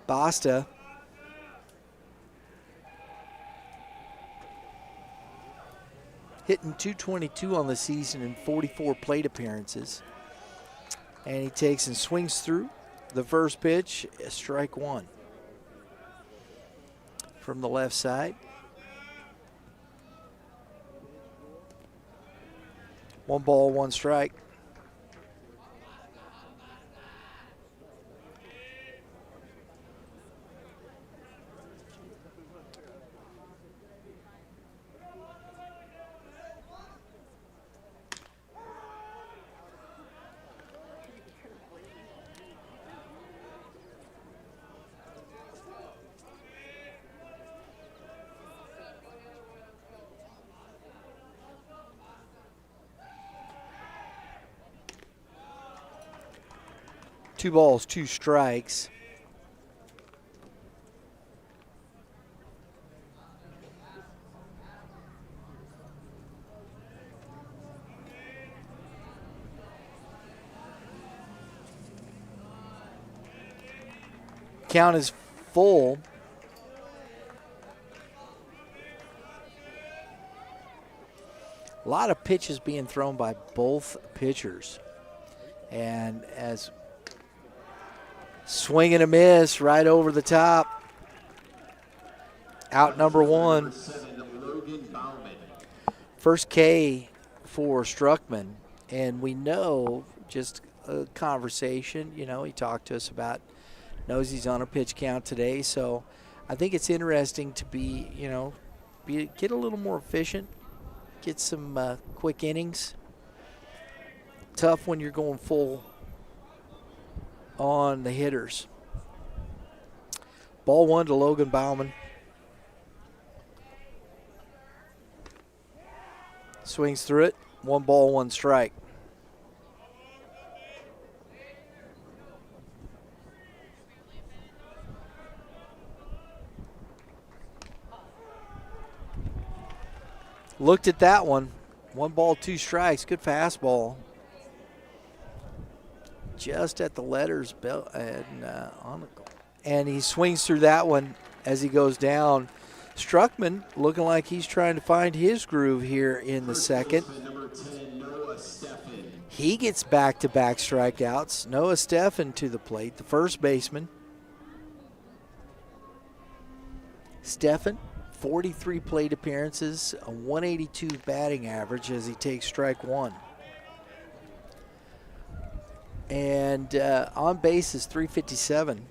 Basta hitting .222 on the season in 44 plate appearances. And he takes and swings through the first pitch, strike one. From the left side. One ball, one strike. Two balls, two strikes. Count is full. A lot of pitches being thrown by both pitchers. And as swing and a miss right over the top. Out number one. First K for Struckman. And we know, just a conversation, you know, he talked to us about, knows he's on a pitch count today. So I think it's interesting to be, you know, get a little more efficient, get some quick innings. Tough when you're going full on the hitters. Ball one to Logan Bauman. Swings through it. One ball, one strike. Looked at that one. One ball, two strikes. Good fastball. Just at the letters belt and on the goal. And he swings through that one as he goes down. Struckman looking like he's trying to find his groove here in the second. He gets back-to-back strikeouts. Noah Steffen to the plate, the first baseman. Steffen, 43 plate appearances, a 182 batting average as he takes strike one. And on base is 357.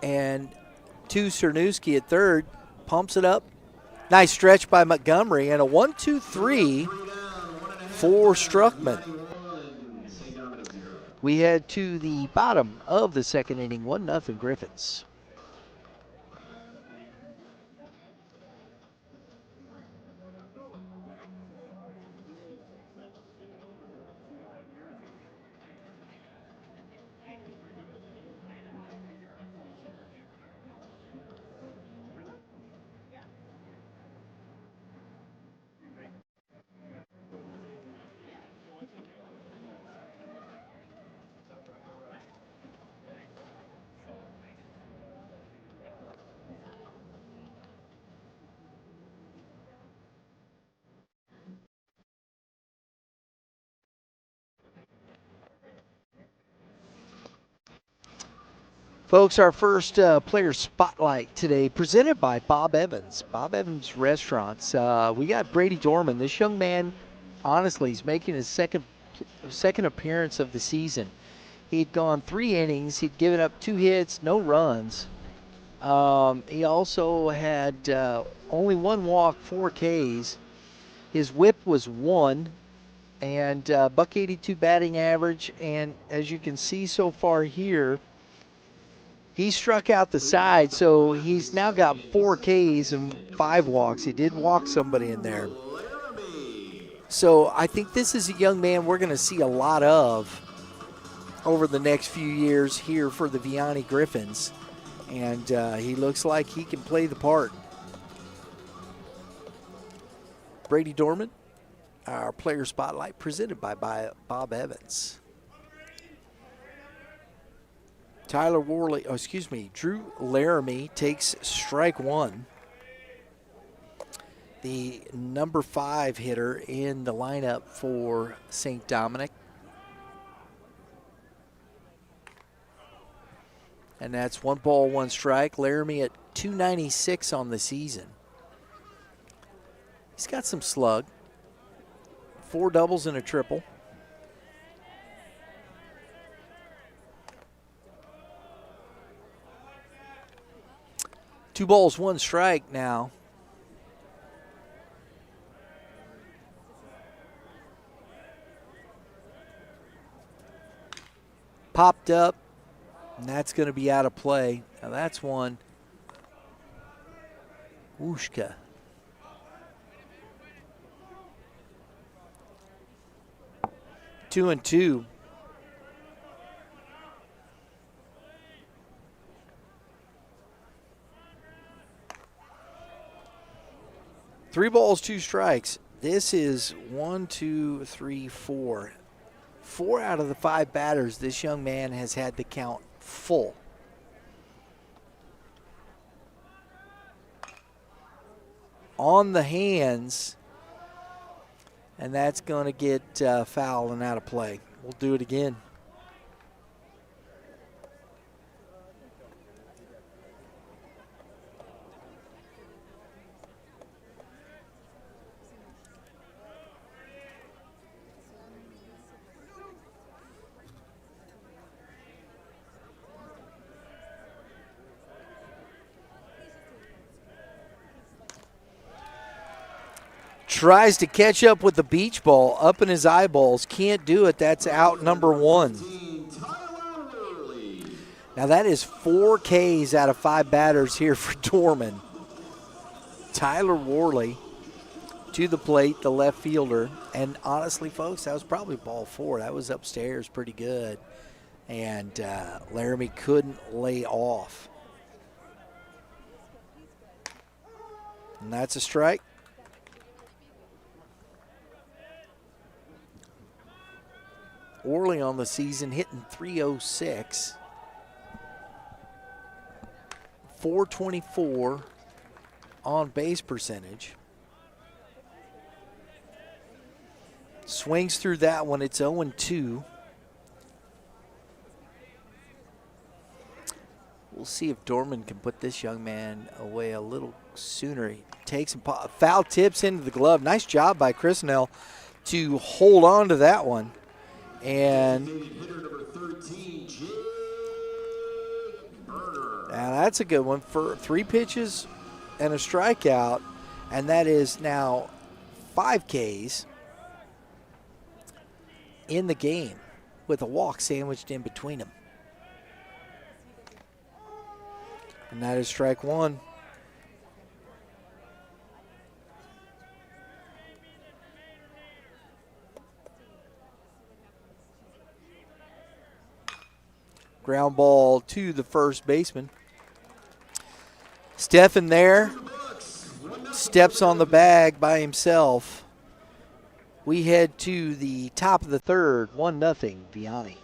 And to Cernusky at third, pumps it up. Nice stretch by Montgomery, and a 1-2-3 for Struckman. We head to the bottom of the second inning, 1-0 Griffins. Folks, our first player spotlight today presented by Bob Evans. Bob Evans Restaurants. We got Brady Dorman. This young man, honestly, he's making his second appearance of the season. He'd gone 3 innings. He'd given up 2 hits, no runs. He also had only 1 walk, 4 Ks. His whip was 1 and buck 82 batting average. And as you can see so far here, he struck out the side, so he's now got 4 Ks and 5 walks. He did walk somebody in there. So I think this is a young man we're going to see a lot of over the next few years here for the Vianney Griffins. And he looks like he can play the part. Brady Dorman, our player spotlight presented by Bob Evans. Drew Laramie takes strike 1. The number 5 hitter in the lineup for St. Dominic. And that's 1 ball, 1 strike. Laramie at 296 on the season. He's got some slug. 4 doubles and a triple. Two balls, 1 strike now. Popped up, and that's going to be out of play. Now that's one. Wooshka. Two and two. Three balls, 2 strikes. This is 1, 2, 3, 4. 4 out of the 5 batters, this young man has had the count full. On the hands, and that's going to get foul and out of play. We'll do it again. Tries to catch up with the beach ball up in his eyeballs. Can't do it. That's out number 1. Now that is 4 Ks out of 5 batters here for Dorman. Tyler Worley to the plate, the left fielder. And honestly, folks, that was probably ball 4. That was upstairs pretty good. And Laramie couldn't lay off. And that's a strike. Worley on the season hitting .306. 424 on base percentage. Swings through that one. It's 0-2. We'll see if Dorman can put this young man away a little sooner. He takes some foul tips into the glove. Nice job by Crisnell to hold on to that one. And now that's a good one for 3 pitches and a strikeout, and that is now 5 Ks in the game with a walk sandwiched in between them. And that is strike 1. Ground ball to the first baseman. Stephen there steps on the bag by himself. We head to the top of the third, 1-0 Vianney.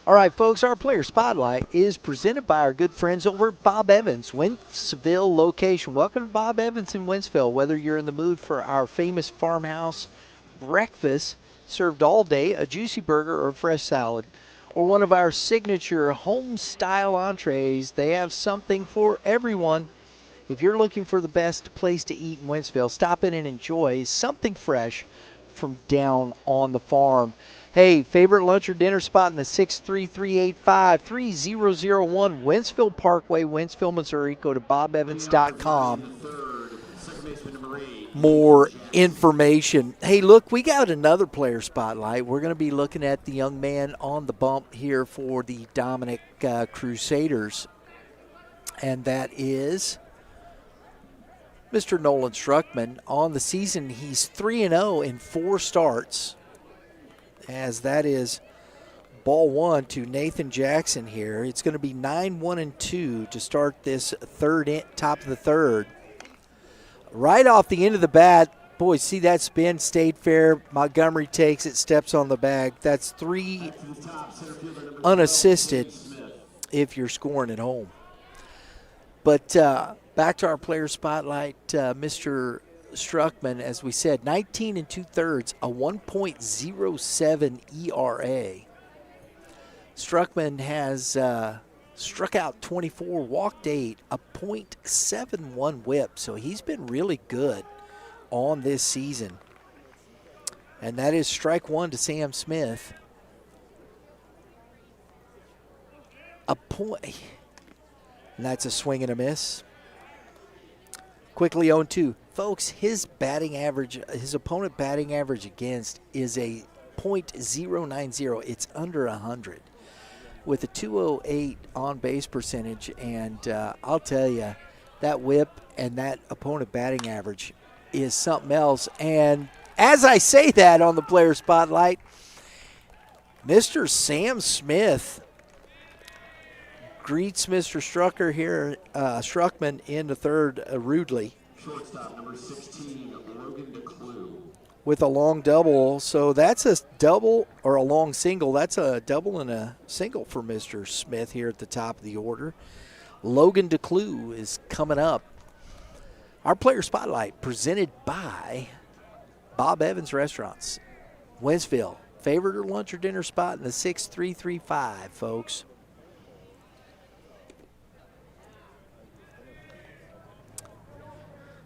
All right, folks, our player spotlight is presented by our good friends over at Bob Evans, Wentzville location. Welcome to Bob Evans in Wentzville. Whether you're in the mood for our famous farmhouse breakfast served all day, a juicy burger or a fresh salad, or one of our signature home-style entrees, they have something for everyone. If you're looking for the best place to eat in Wentzville, stop in and enjoy something fresh from down on the farm. Hey, favorite lunch or dinner spot in the 63385-3001 Wentzville Parkway, Wentzville, Missouri. Go to bobevans.com. More information. Hey, look, we got another player spotlight. We're going to be looking at the young man on the bump here for the Dominic Crusaders, and that is Mr. Nolan Struckman. On the season, he's 3-0 in 4 starts, as that is ball one to Nathan Jackson here. It's going to be 9-1-2 to start this top of the third. Right off the end of the bat, boy, see that spin, stayed fair. Montgomery takes it, steps on the bag. That's 3 unassisted if you're scoring at home. But back to our player spotlight, Mr. Struckman, as we said, 19 2/3, a 1.07 ERA. Struckman has struck out 24, walked 8, a .71 whip. So he's been really good on this season. And that is strike one to Sam Smith. And that's a swing and a miss. Quickly 0-2. Folks, his batting average, his opponent batting average against is a .090. It's under 100. With a 208 on base percentage, and I'll tell you, that whip and that opponent batting average is something else. And as I say that on the player spotlight, Mr. Sam Smith greets Mr. Struckman in the third rudely. Shortstop number 16, Logan DeClue. With a long double. So that's a double or a long single. That's a double and a single for Mr. Smith here at the top of the order. Logan DeClue is coming up. Our player spotlight presented by Bob Evans Restaurants, Wentzville. Favorite lunch or dinner spot in the 6335, folks.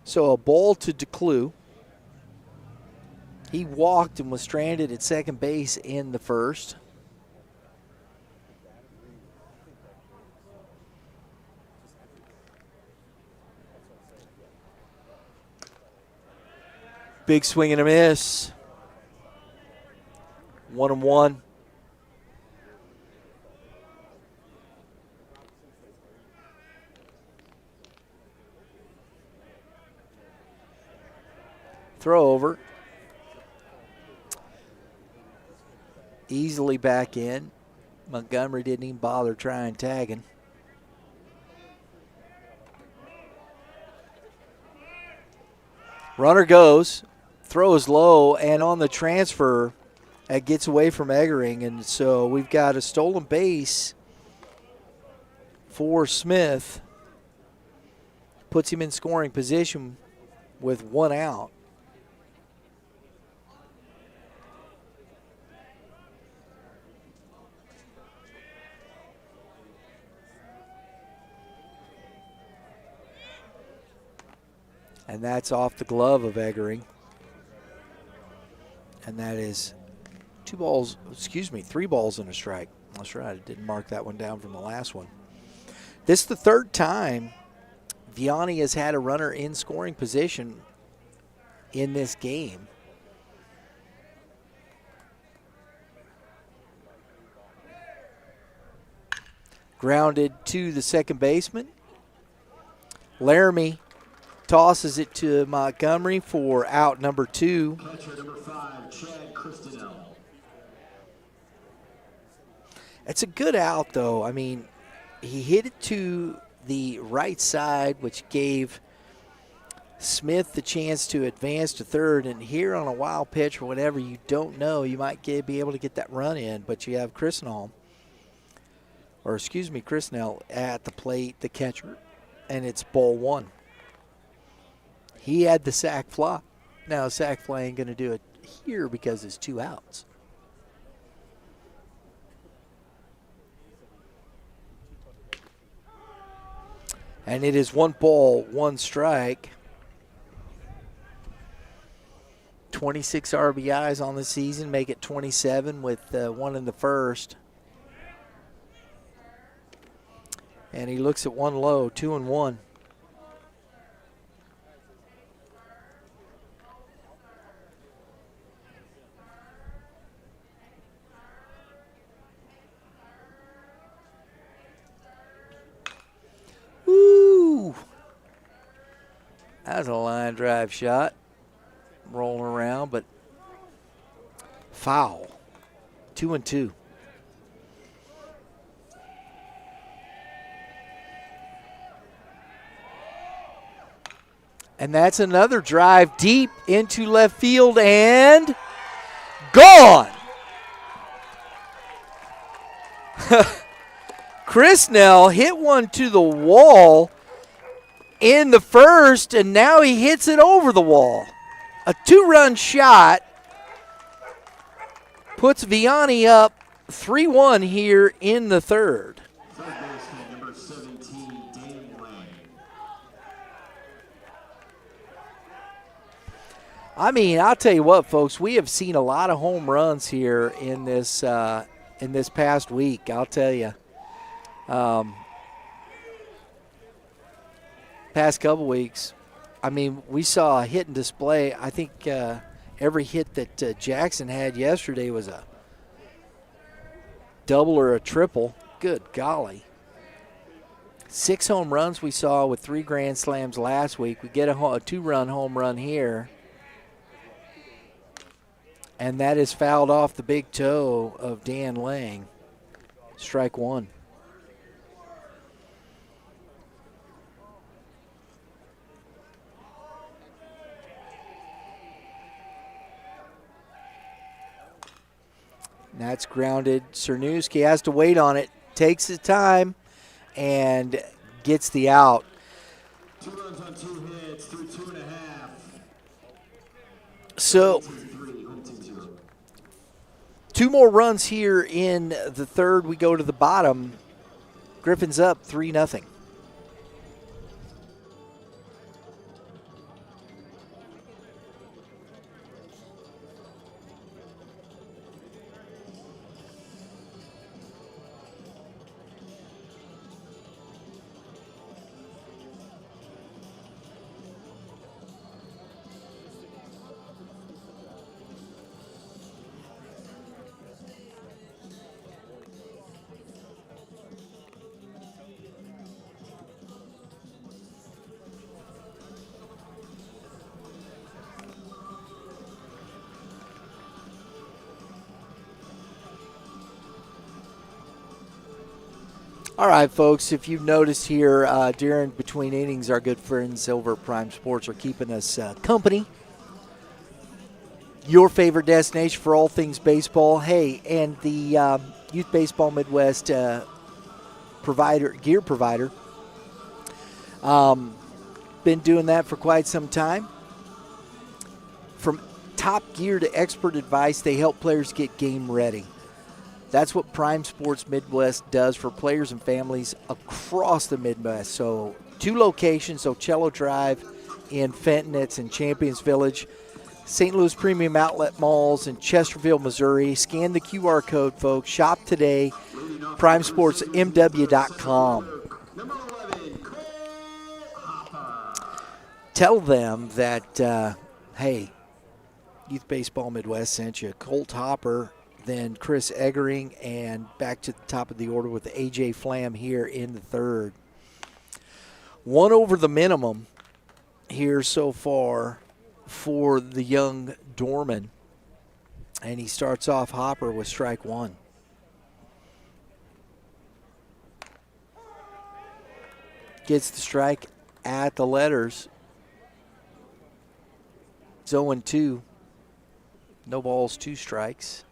So a ball to DeClue. He walked and was stranded at second base in the first. Big swing and a miss. 1-1. Throw over. Easily back in. Montgomery didn't even bother trying tagging. Runner goes, throws low, and on the transfer, it gets away from Eggering. And so we've got a stolen base for Smith. Puts him in scoring position with 1 out. And that's off the glove of Eggering. And that is 3 balls and a strike. That's right, I didn't mark that one down from the last one. This is the third time Vianney has had a runner in scoring position in this game. Grounded to the second baseman. Laramie tosses it to Montgomery for out number 2. Catcher number 5, Chad Christinell. It's a good out, though. I mean, he hit it to the right side, which gave Smith the chance to advance to third. And here on a wild pitch or whatever, you don't know. You might be able to get that run in, but you have Christinell or excuse me, Chris Snell at the plate, the catcher, and it's ball one. He had the sac fly. Now, sac fly ain't going to do it here because it's 2 outs. And it is 1 ball, 1 strike. 26 RBIs on the season, make it 27 with 1 in the first. And he looks at 1 low, 2-1. Woo! That was a line drive shot. Rolling around, but foul. 2-2. And that's another drive deep into left field and gone. Chris Snell hit one to the wall in the first, and now he hits it over the wall. A 2-run shot puts Vianney up 3-1 here in the third. Third baseman, number 17, Dan Lang. I mean, I'll tell you what, folks, we have seen a lot of home runs here in this past week. I'll tell you. Past couple weeks. I mean, we saw a hit and display. I think every hit that Jackson had yesterday was a double or a triple. Good golly. 6 home runs we saw with 3 grand slams last week. We get a 2-run home run here. And that is fouled off the big toe of Dan Lang. Strike 1. That's grounded. Cernusky has to wait on it, takes his time, and gets the out. 2 runs on 2 hits through 2.5. So, 2 more runs here in the third. We go to the bottom. Griffins up 3-0. All right, folks, if you've noticed here during between innings, our good friends over at Prime Sports are keeping us company. Your favorite destination for all things baseball. Hey, and the Youth Baseball Midwest gear provider. Been doing that for quite some time. From top gear to expert advice, they help players get game ready. That's what Prime Sports Midwest does for players and families across the Midwest. So 2 locations, Ocello Drive in Fenton, it's in Champions Village, St. Louis Premium Outlet Malls in Chesterfield, Missouri. Scan the QR code, folks. Shop today, primesportsmw.com. Number 11, Cole Hopper. Tell them that, hey, Youth Baseball Midwest sent you. Colt Hopper, then Chris Eggering, and back to the top of the order with A.J. Flam here in the third. 1 over the minimum here so far for the young Dorman. And he starts off Hopper with strike 1. Gets the strike at the letters. It's 0-2. No balls, 2 strikes.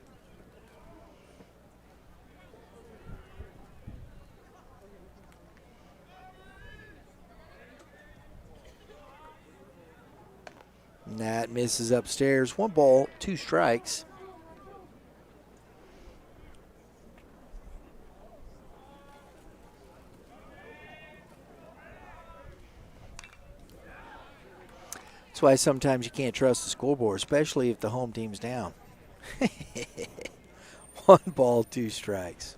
And that misses upstairs. 1 ball, 2 strikes. That's why sometimes you can't trust the scoreboard, especially if the home team's down. 1 ball, 2 strikes.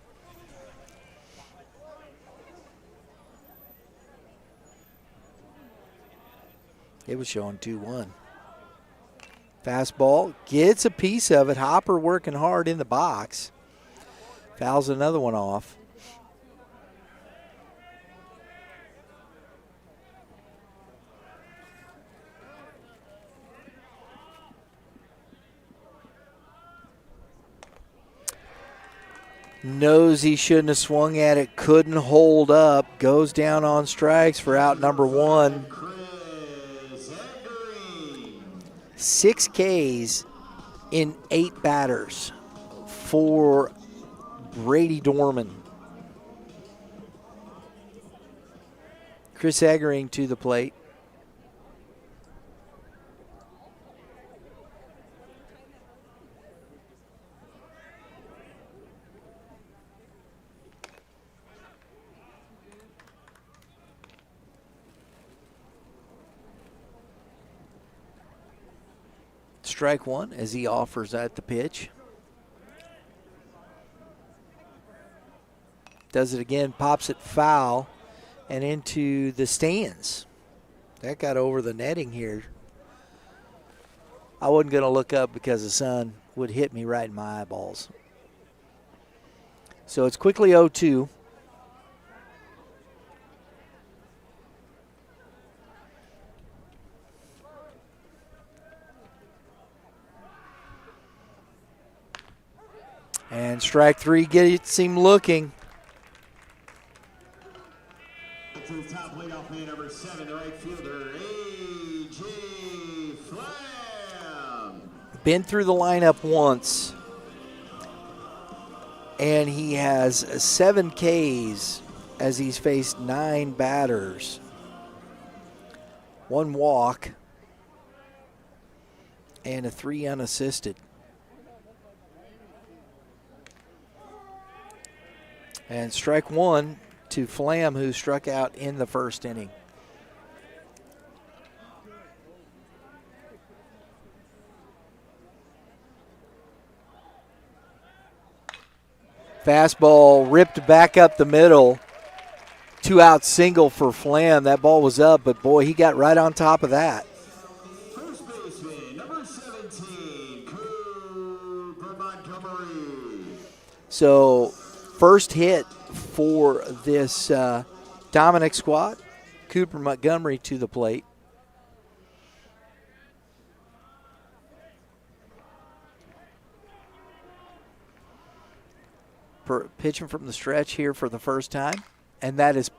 It was showing 2-1. Fastball, gets a piece of it. Hopper working hard in the box. Fouls another one off. Knows he shouldn't have swung at it, couldn't hold up, goes down on strikes for out number 1. 6 Ks in 8 batters for Brady Dorman. Chris Eggering to the plate. Strike 1 as he offers at the pitch. Does it again, pops it foul and into the stands. That got over the netting here. I wasn't going to look up because the sun would hit me right in my eyeballs. So it's quickly 0-2. And strike 3 gets him looking. To the top leadoff man, number 7, the right fielder, A.J. Flam. Been through the lineup once. And he has 7 Ks as he's faced 9 batters. 1 walk and a 3 unassisted. And strike 1 to Flam, who struck out in the first inning. Fastball ripped back up the middle. 2-out single for Flam. That ball was up, but boy, he got right on top of that. First baseman, number 17, Cooper Montgomery. So first hit for this Dominic squad. Cooper Montgomery to the plate. Pitching from the stretch here for the first time. And that is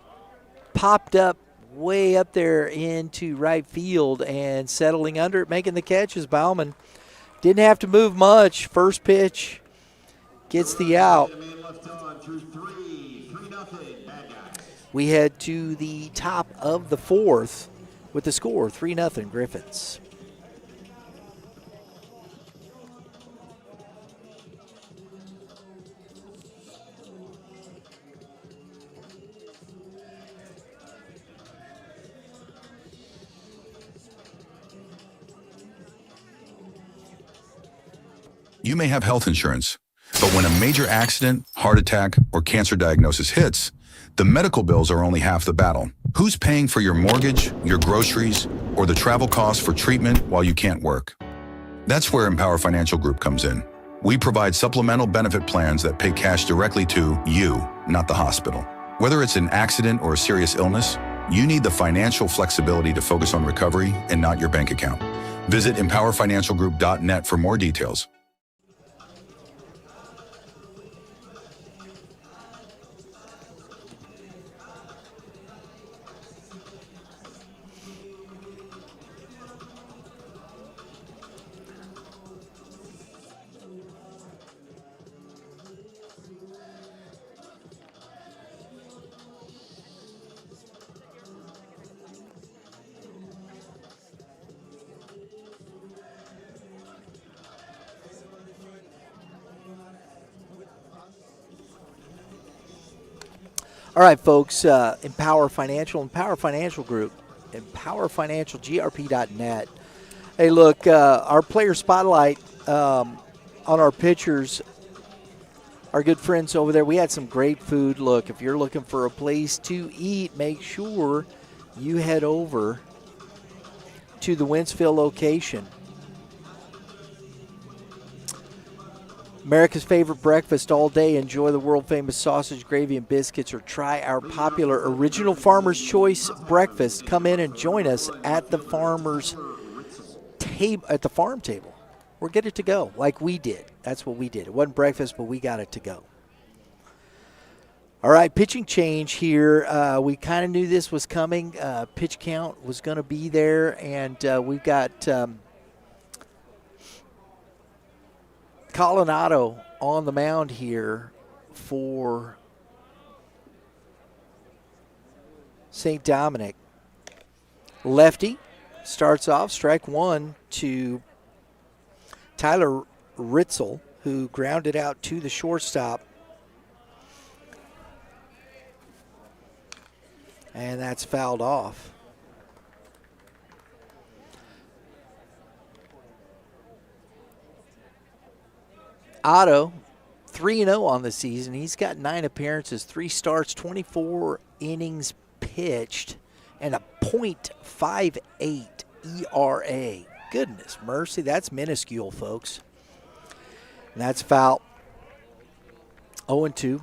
popped up way up there into right field and settling under it, making the catch is Bauman. Didn't have to move much. First pitch gets the out. We head to the top of the 4th with the score 3-0 Griffins. You may have health insurance, but when a major accident, heart attack, or cancer diagnosis hits, the medical bills are only half the battle. Who's paying for your mortgage, your groceries, or the travel costs for treatment while you can't work? That's where Empower Financial Group comes in. We provide supplemental benefit plans that pay cash directly to you, not the hospital. Whether it's an accident or a serious illness, you need the financial flexibility to focus on recovery and not your bank account. Visit empowerfinancialgroup.net for more details. All right, folks, Empower Financial Group, empowerfinancialgrp.net. Hey, look, our player spotlight on our pitchers, our good friends over there, we had some great food. Look, if you're looking for a place to eat, make sure you head over to the Winsville location. America's favorite breakfast all day. Enjoy the world-famous sausage, gravy, and biscuits, or try our popular original Farmer's Choice breakfast. Come in and join us at the farmer's table, at the farm table, or get it to go like we did. That's what we did. It wasn't breakfast, but we got it to go. All right, pitching change here. We kind of knew this was coming. Pitch count was going to be there, and we've got Coronado on the mound here for St. Dominic. Lefty starts off, strike one to Tyler Ritzel, who grounded out to the shortstop. And that's fouled off. Otto, 3-0 on the season. He's got 9 appearances, 3 starts, 24 innings pitched, and a .58 ERA. Goodness mercy, that's minuscule, folks. And that's foul. 0-2.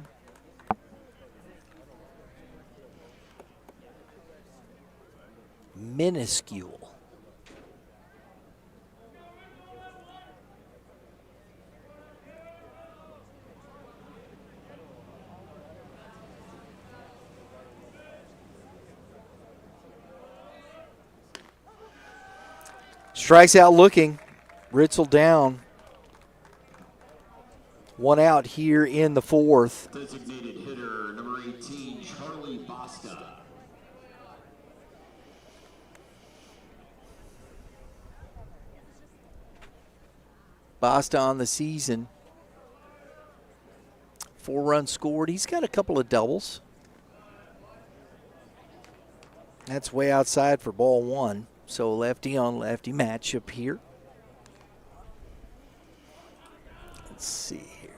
Minuscule. Strikes out looking. Ritzel down. 1 out here in the 4th. Designated hitter number 18, Charlie Basta. Basta on the season. 4 runs scored. He's got a couple of doubles. That's way outside for ball 1. So lefty on lefty matchup here. Let's see here.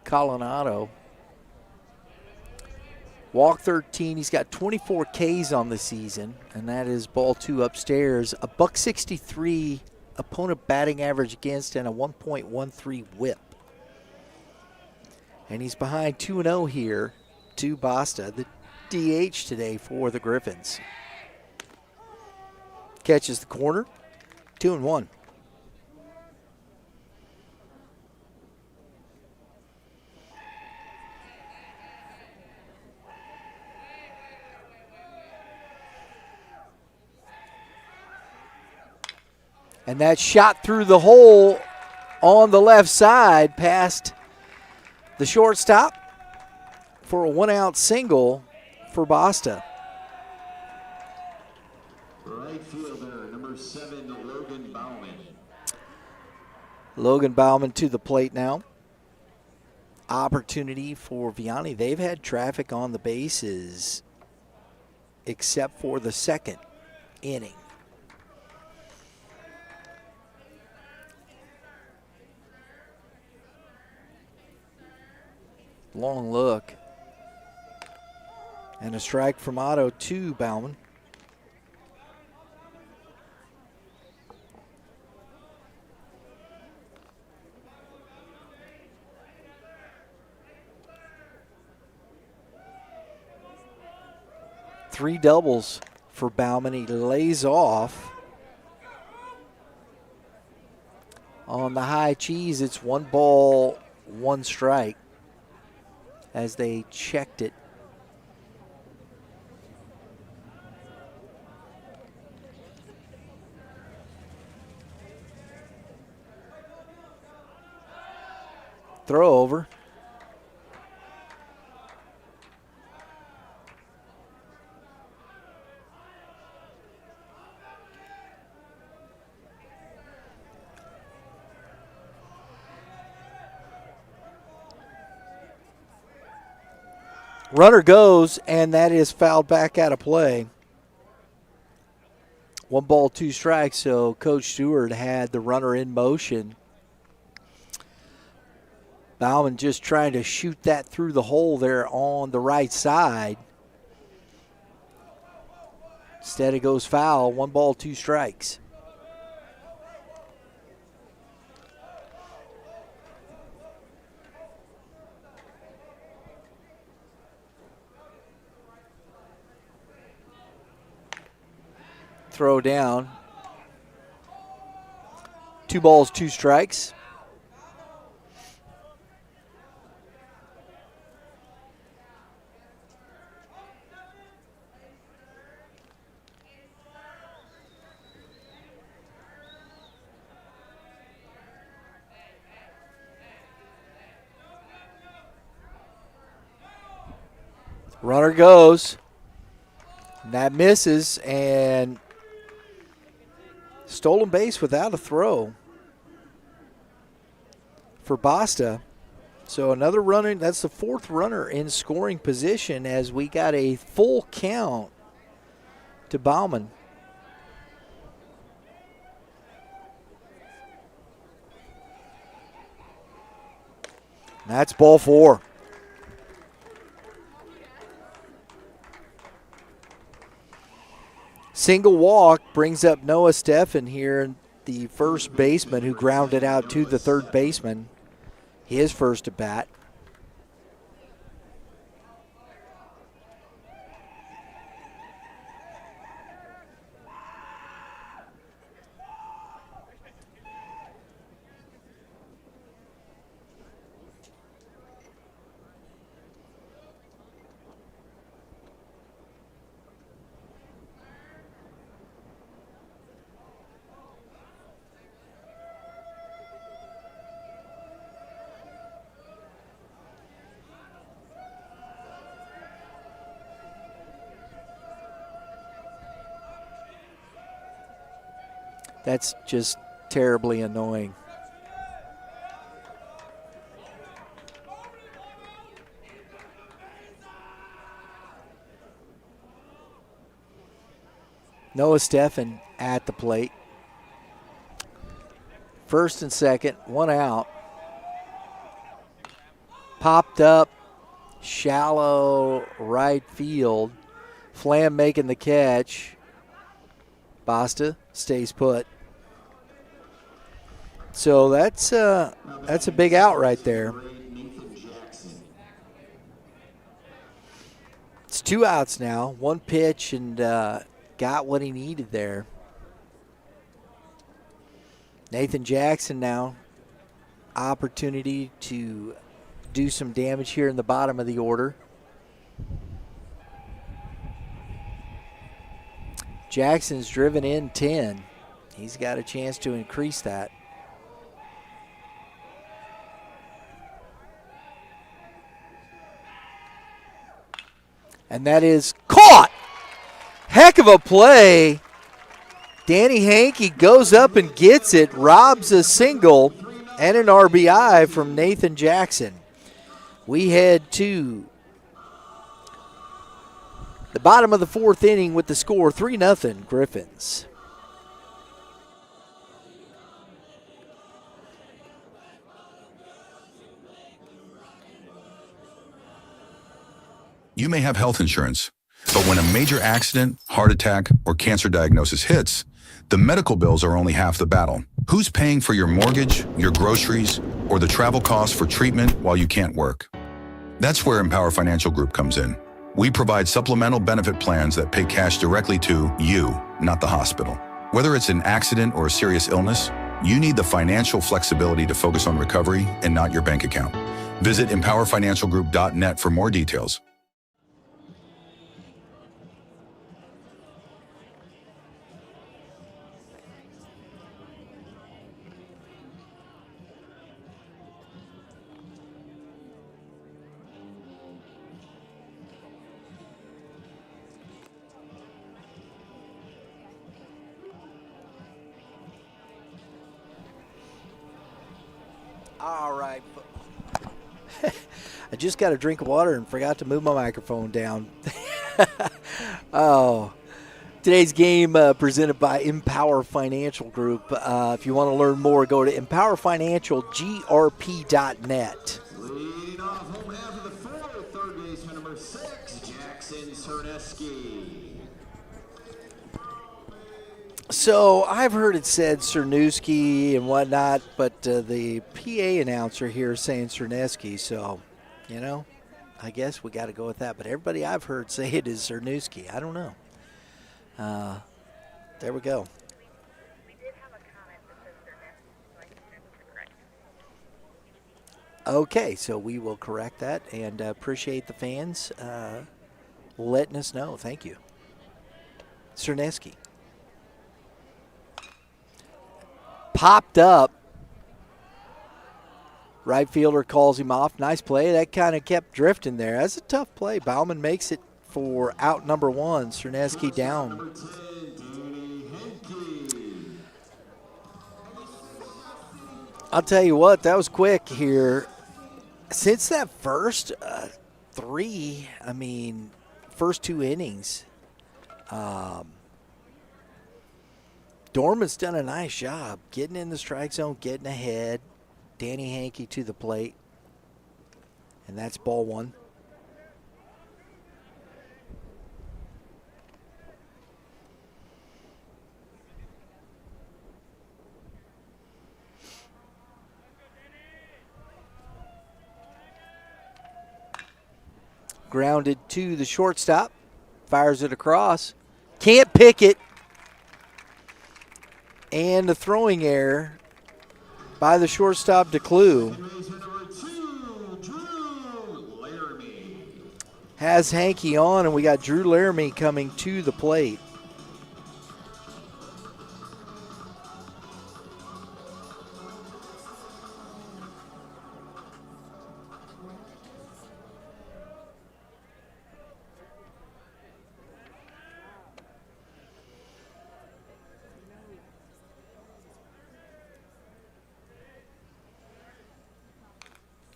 Coronado. Walk 13. He's got 24 Ks on the season, and that is ball 2 upstairs. A .63 opponent batting average against and a 1.13 whip. And he's behind 2-0 here to Basta, the DH today for the Griffins. Catches the corner, 2-1. And that shot through the hole on the left side past the shortstop for a 1-out single for Basta. Right fielder number 7, Logan Bauman. Logan Bauman to the plate now. Opportunity for Vianney. They've had traffic on the bases except for the 2nd inning. Long look. And a strike from Otto to Bauman. Three doubles for Bauman. He lays off on the high cheese. It's 1 ball, 1 strike as they checked it. Throw over. Runner goes, and that is fouled back out of play. 1 ball, 2 strikes, so Coach Stewart had the runner in motion. Bauman just trying to shoot that through the hole there on the right side. Instead, it goes foul. 1 ball, 2 strikes. Throw down. 2 balls, 2 strikes. Runner goes. That misses, and stolen base without a throw for Basta. So another runner, that's the 4th runner in scoring position as we got a full count to Bauman. That's ball 4. Single walk brings up Noah Steffen here, the first baseman who grounded out to the third baseman. His first at bat. That's just terribly annoying. Noah Steffen at the plate. First and second, 1 out. Popped up, shallow right field. Flam making the catch. Basta stays put. So that's a big out right there. It's 2 outs now. 1 pitch and got what he needed there. Nathan Jackson now. Opportunity to do some damage here in the bottom of the order. Jackson's driven in 10. He's got a chance to increase that. And that is caught. Heck of a play. Danny Hankey goes up and gets it, robs a single and an RBI from Nathan Jackson. We head to the bottom of the 4th inning with the score 3-0 Griffins. You may have health insurance, but when a major accident, heart attack, or cancer diagnosis hits, the medical bills are only half the battle. Who's paying for your mortgage, your groceries, or the travel costs for treatment while you can't work? That's where Empower Financial Group comes in. We provide supplemental benefit plans that pay cash directly to you, not the hospital. Whether it's an accident or a serious illness, you need the financial flexibility to focus on recovery and not your bank account. Visit empowerfinancialgroup.net for more details. All right. I just got a drink of water and forgot to move my microphone down. Oh. Today's game presented by Empower Financial Group. If you want to learn more, go to empowerfinancialgrp.net. Leading off home half of the fourth, third baseman number 6, Jackson Cerneski. So I've heard it said Cernusky and whatnot, but the PA announcer here is saying Cerneski, so, I guess we got to go with that. But everybody I've heard say it is Cernusky. I don't know. There we go. Okay, so we will correct that and appreciate the fans letting us know. Thank you. Cerneski. Popped up. Right fielder calls him off. Nice play. That kind of kept drifting there. That's a tough play. Bauman makes it for out number 1. Cerneski down. I'll tell you what, that was quick here. Since that first first 2 innings, Dorman's done a nice job getting in the strike zone, getting ahead. Danny Hankey to the plate. And that's ball 1. Grounded to the shortstop. Fires it across. Can't pick it. And the throwing error by the shortstop, DeClue. Has Hankey on, and we got Drew Laramie coming to the plate.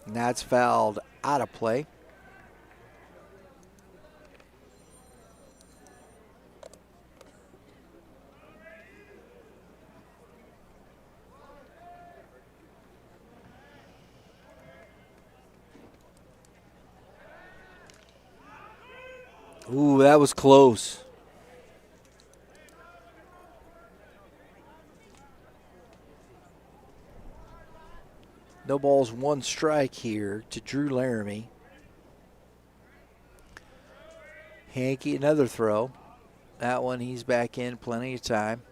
And that's fouled out of play. Ooh, that was close. No balls, 1 strike here to Drew Laramie. Hankey, another throw. That one, he's back in, plenty of time.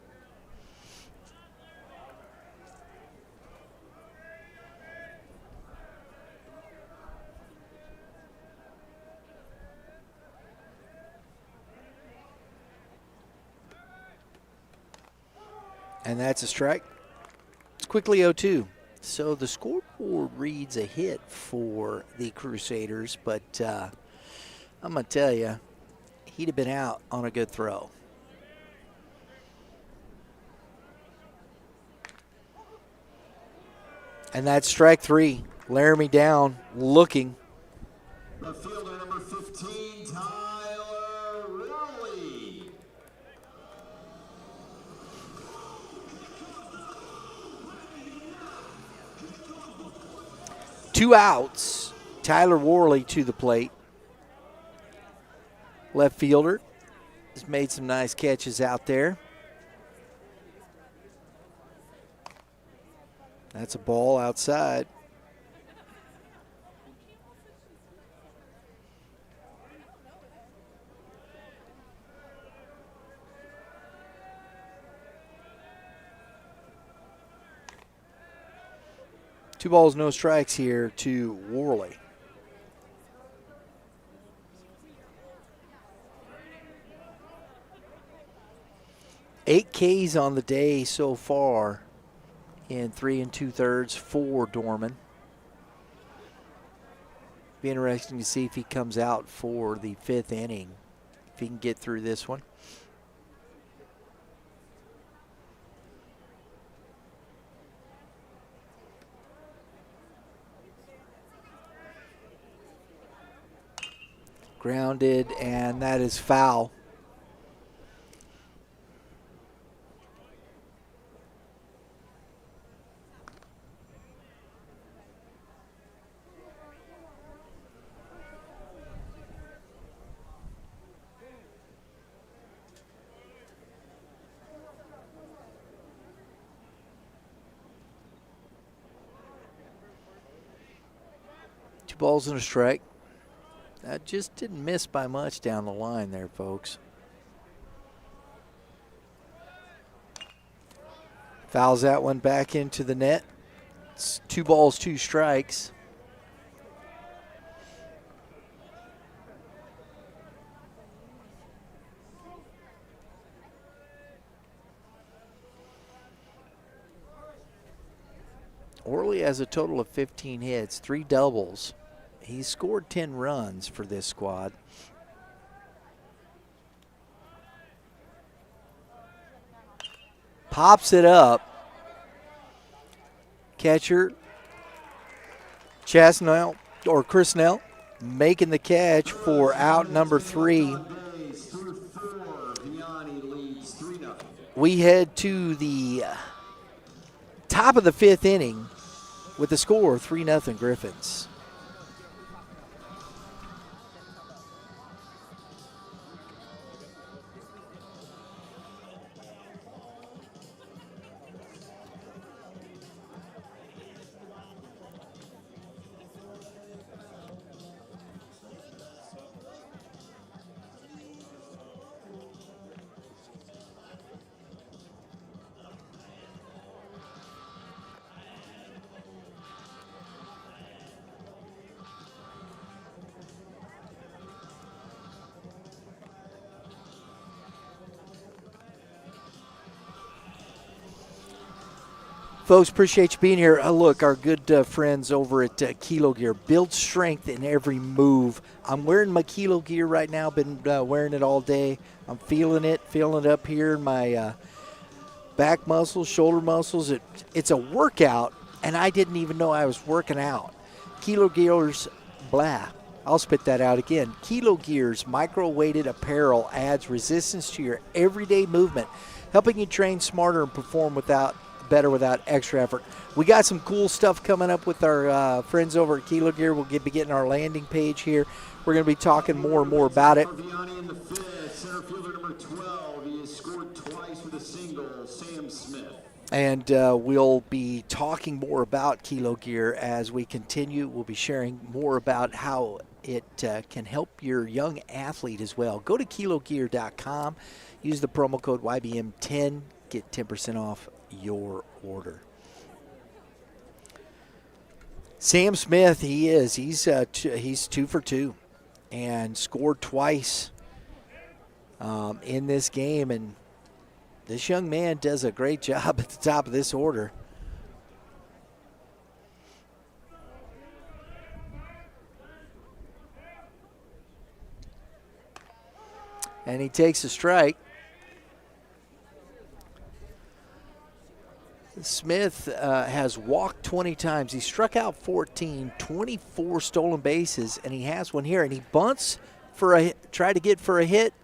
And that's a strike. It's quickly 0-2. So the scoreboard reads a hit for the Crusaders, but I'm going to tell you, he'd have been out on a good throw. And that's strike 3. Laramie down, looking. The fielder number 15, Tyler Rowley. 2 outs. Tyler Worley to the plate. Left fielder has made some nice catches out there. That's a ball outside. Two balls, no strikes here to Worley. Eight Ks on the day so far in 3 2/3 for Dorman. Be interesting to see if he comes out for the 5th inning, if he can get through this one. Grounded, and that is foul. Two balls and a strike. That just didn't miss by much down the line there, folks. Fouls that one back into the net. It's 2 balls, 2 strikes. Orley has a total of 15 hits, 3 doubles. He's scored 10 runs for this squad. Pops it up. Catcher Chasnell or Chrisnell making the catch for out number 3. We head to the top of the 5th inning with the score 3-0 Griffins. Folks, appreciate you being here. Look, our good friends over at Kilo Gear build strength in every move. I'm wearing my Kilo Gear right now. Been wearing it all day. I'm feeling it up here in my back muscles, shoulder muscles. It's a workout, and I didn't even know I was working out. Kilo Gear's, I'll spit that out again. Kilo Gear's micro-weighted apparel adds resistance to your everyday movement, helping you train smarter and perform better without extra effort. We got some cool stuff coming up with our friends over at Kilo Gear. We'll be getting our landing page here. We're going to be talking more and more about it. Vianney in the 5th, center fielder number 12. He has scored twice with a single, Sam Smith. And we'll be talking more about Kilo Gear as we continue. We'll be sharing more about how it can help your young athlete as well. Go to kilogear.com. Use the promo code Y.B.M.10. Get 10% off your order. Sam Smith, he's 2 for 2 and scored twice in this game, and this young man does a great job at the top of this order. And he takes a strike. Smith has walked 20 times. He struck out 14, 24 stolen bases, and he has one here. And he bunts try to get for a hit.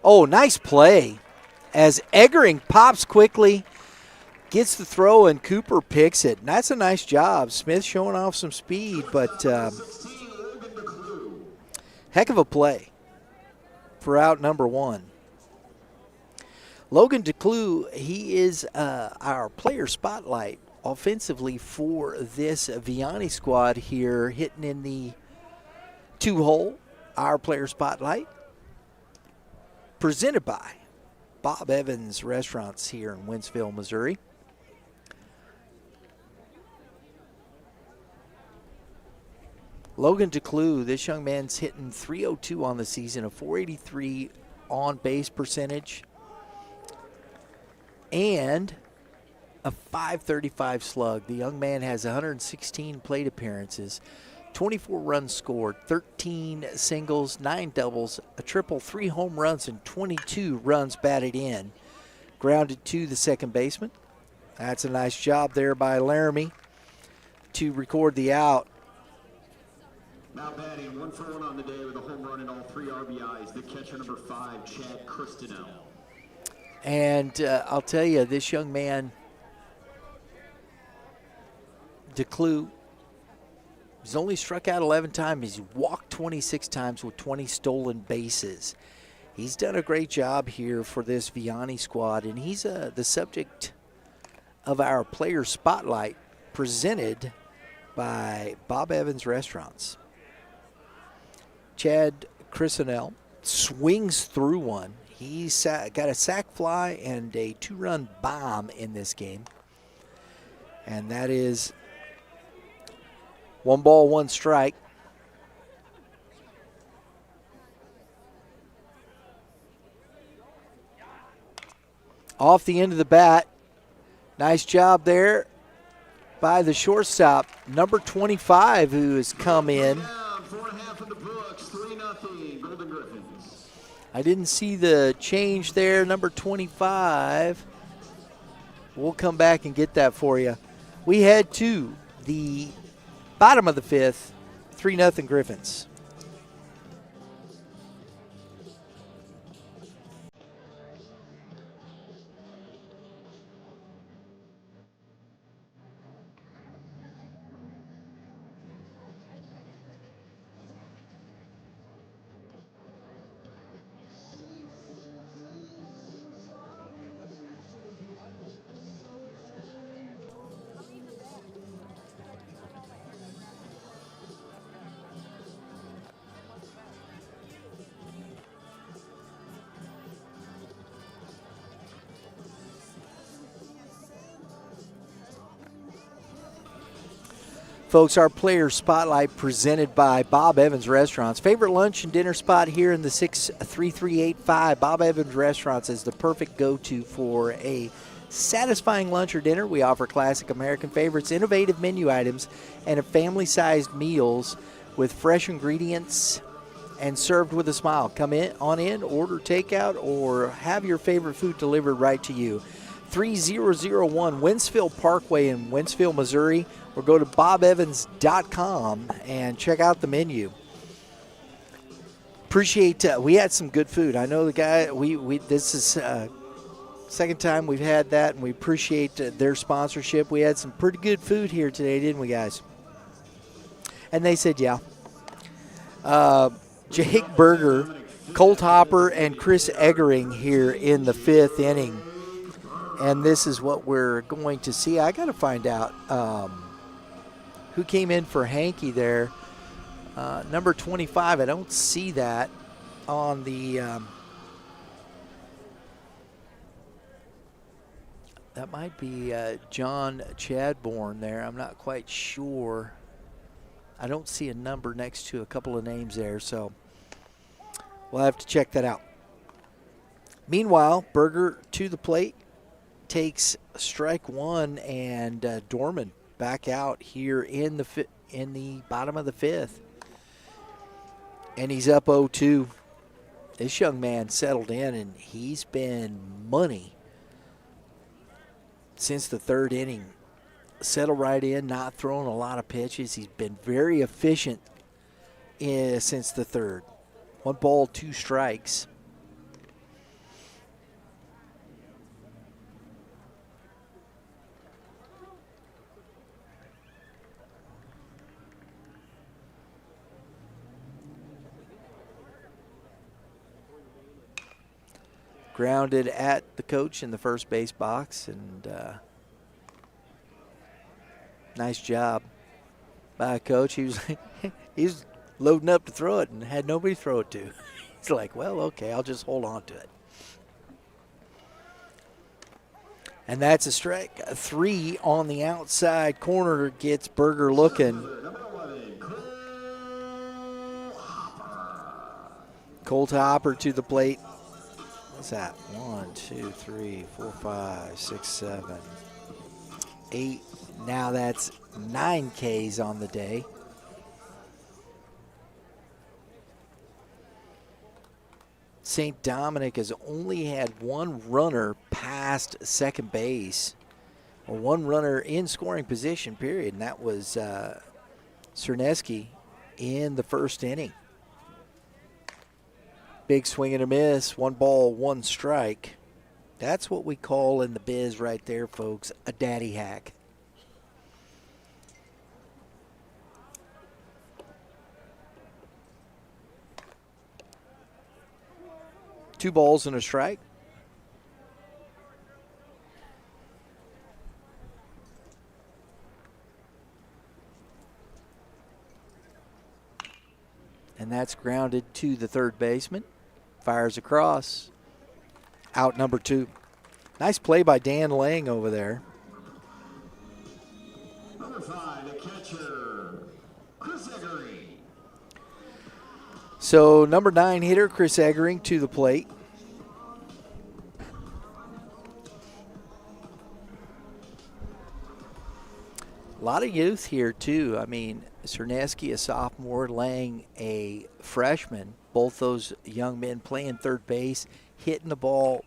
Oh, nice play. As Eggering pops quickly, gets the throw, and Cooper picks it. And that's a nice job. Smith showing off some speed, but heck of a play for out number 1. Logan DeClue, he is our player spotlight offensively for this Vianney squad here, hitting in the 2-hole. Our player spotlight, presented by Bob Evans Restaurants here in Wentzville, Missouri. Logan DeClue, this young man's hitting .302 on the season, a .483 on-base percentage, and a .535 slug. The young man has 116 plate appearances, 24 runs scored, 13 singles, 9 doubles, a triple, 3 home runs, and 22 runs batted in. Grounded to the second baseman. That's a nice job there by Laramie to record the out. Now batting 1 for 1 on the day with a home run and all 3 RBIs, the catcher number 5, Chad Christinell. And I'll tell you, this young man, DeClue, he's only struck out 11 times. He's walked 26 times with 20 stolen bases. He's done a great job here for this Vianney squad, and he's the subject of our player spotlight presented by Bob Evans Restaurants. Chad Christinell swings through one. He's got a sac fly and a 2-run bomb in this game. And that is 1 ball, 1 strike. Off the end of the bat. Nice job there by the shortstop, number 25, who has come in. 4.5 in the books, 3-0, Golden Griffins. I didn't see the change there, number 25. We'll come back and get that for you. We head to the bottom of the 5th, 3-0 Griffins. Folks, our player spotlight presented by Bob Evans Restaurants. Favorite lunch and dinner spot here in the 63385. Bob Evans Restaurants is the perfect go-to for a satisfying lunch or dinner. We offer classic American favorites, innovative menu items, and family-sized meals with fresh ingredients and served with a smile. Come on in, order takeout, or have your favorite food delivered right to you. 3001 Wentzville Parkway in Wentzville, Missouri, or go to bobevans.com and check out the menu. Appreciate, we had some good food. I know the guy, this is second time we've had that, and we appreciate their sponsorship. We had some pretty good food here today, didn't we, guys? And they said, yeah. Jake Berger, Colt Hopper, and Chris Eggering here in the 5th inning. And this is what we're going to see. I got to find out who came in for Hankey there. Number 25, I don't see that on the that might be John Chadbourne there. I'm not quite sure. I don't see a number next to a couple of names there, so we'll have to check that out. Meanwhile, Berger to the plate, takes strike 1, and Dorman back out here in the bottom of the 5th. And he's up 0-2. This young man settled in, and he's been money since the 3rd inning. Settled right in, not throwing a lot of pitches. He's been very efficient since the 3rd. 1 ball, 2 strikes. Grounded at the coach in the first base box, and nice job by coach. He was loading up to throw it and had nobody to throw it to. He's like, well, okay, I'll just hold on to it. And that's a strike. 3 on the outside corner gets Berger looking. Colt Hopper to the plate. What's that? 1, 2, 3, 4, 5, 6, 7, 8. Now that's 9 Ks on the day. St. Dominic has only had 1 runner past second base, or 1 runner in scoring position, period, and that was Cerneski in the first inning. Big swing and a miss, 1 ball, 1 strike. That's what we call in the biz right there, folks, a daddy hack. Two balls and a strike. And that's grounded to the third baseman. Fires across. Out number 2. Nice play by Dan Lang over there. Number 5, the catcher, Chris Eggering. So number 9 hitter, Chris Eggering, to the plate. A lot of youth here, too. I mean, Cerneski, a sophomore, Lang, a freshman. Both those young men playing third base, hitting the ball,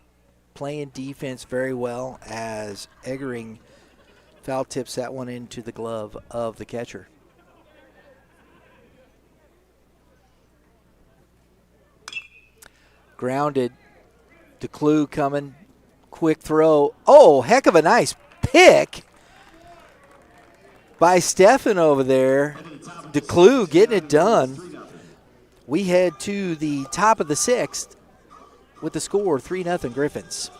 playing defense very well as Eggering foul tips that one into the glove of the catcher. Grounded. DeClue coming. Quick throw. Oh, heck of a nice pick by Stefan over there. DeClue getting it done. We head to the top of the 6th with the score 3-0 Griffins.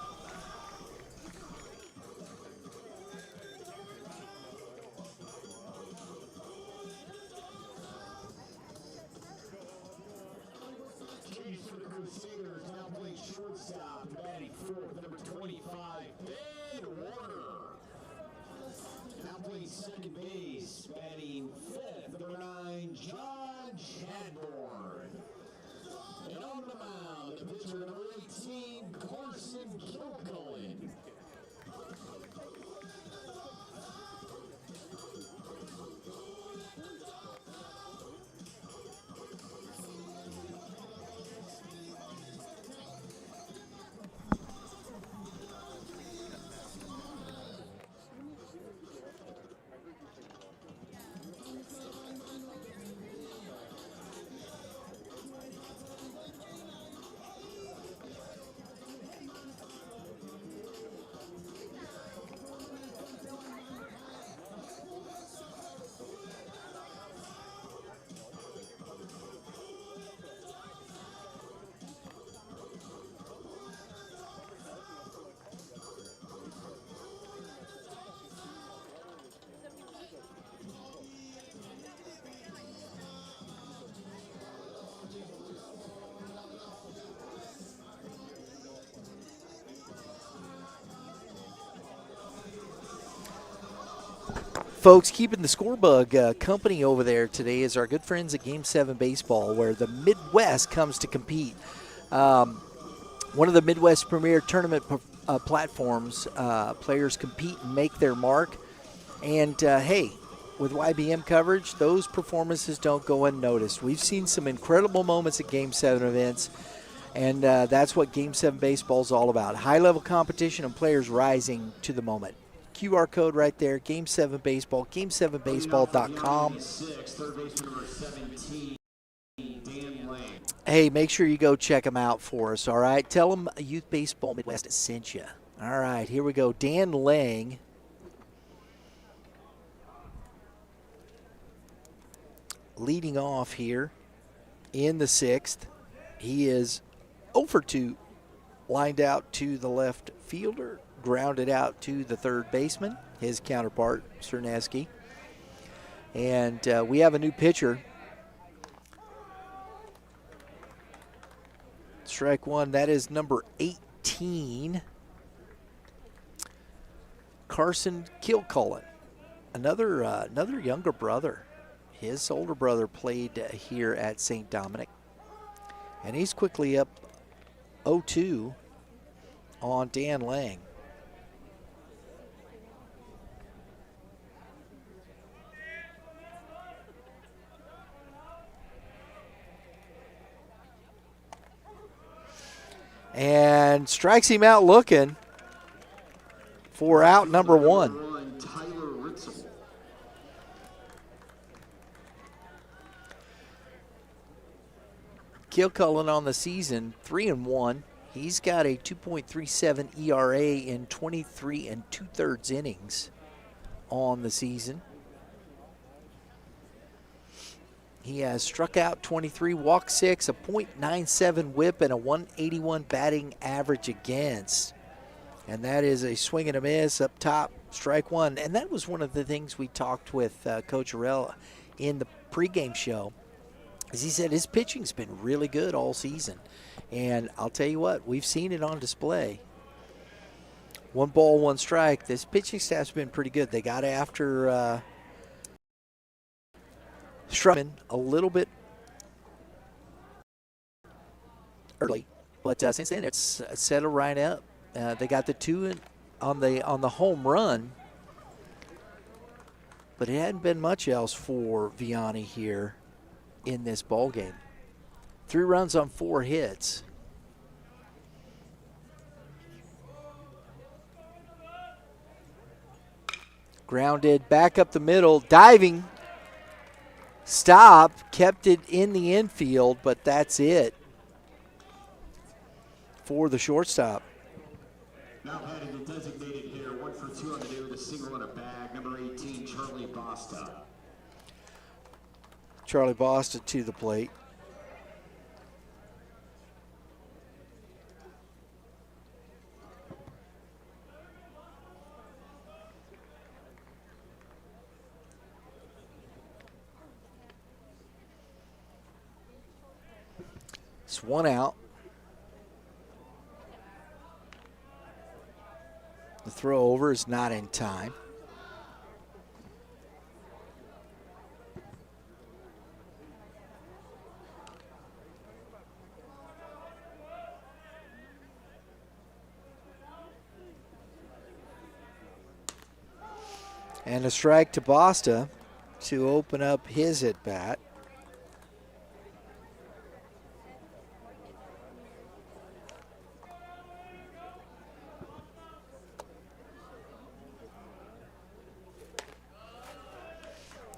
Change for the Crusaders, now playing shortstop, batting fourth, number 25, Ben Warner. Now playing second base, batting fifth, number 9, John Chadbourne. And on the mound, the pitcher, number 18, Carson Kilcullen. Folks, keeping the scorebug company over there today is our good friends at Game 7 Baseball, where the Midwest comes to compete. One of the Midwest premier tournament platforms. Players compete and make their mark. And, hey, with Y.B.M coverage, those performances don't go unnoticed. We've seen some incredible moments at Game 7 events, and that's what Game 7 Baseball is all about. High-level competition and players rising to the moment. QR code right there, Game 7 Baseball, game7baseball.com. Hey, make sure you go check them out for us, all right? Tell them Youth Baseball Midwest sent you. All right, here we go. Dan Lang. Leading off here in the 6th. He is 0 for 2, lined out to the left fielder. Grounded out to the third baseman, his counterpart, Cerneski. And we have a new pitcher. Strike one, that is number 18, Carson Kilcullen. Another younger brother. His older brother played here at St. Dominic. And he's quickly up 0-2 on Dan Lang. And strikes him out looking for out number 1. Kilcullen on the season, 3-1. He's got a 2.37 ERA in 23 2/3 innings on the season. He has struck out 23, walked 6, a .97 whip, and a 181 batting average against. And that is a swing and a miss up top, strike one. And that was one of the things we talked with Coach Arell in the pregame show. As he said, his pitching's been really good all season. And I'll tell you what, we've seen it on display. 1 ball, 1 strike. This pitching staff's been pretty good. They got after Sharpen a little bit early, but since then it's settled right up. They got the 2 on the home run, but it hadn't been much else for Vianney here in this ball game. 3 runs on 4 hits. Grounded back up the middle, diving. Stop, kept it in the infield, but that's it for the shortstop. Now heading the designated hitter, 1 for 2 on the day with a single and a bag, number 18, Charlie Bosta. Charlie Bosta to the plate. It's 1 out. The throw over is not in time. And a strike to Bosta to open up his at bat.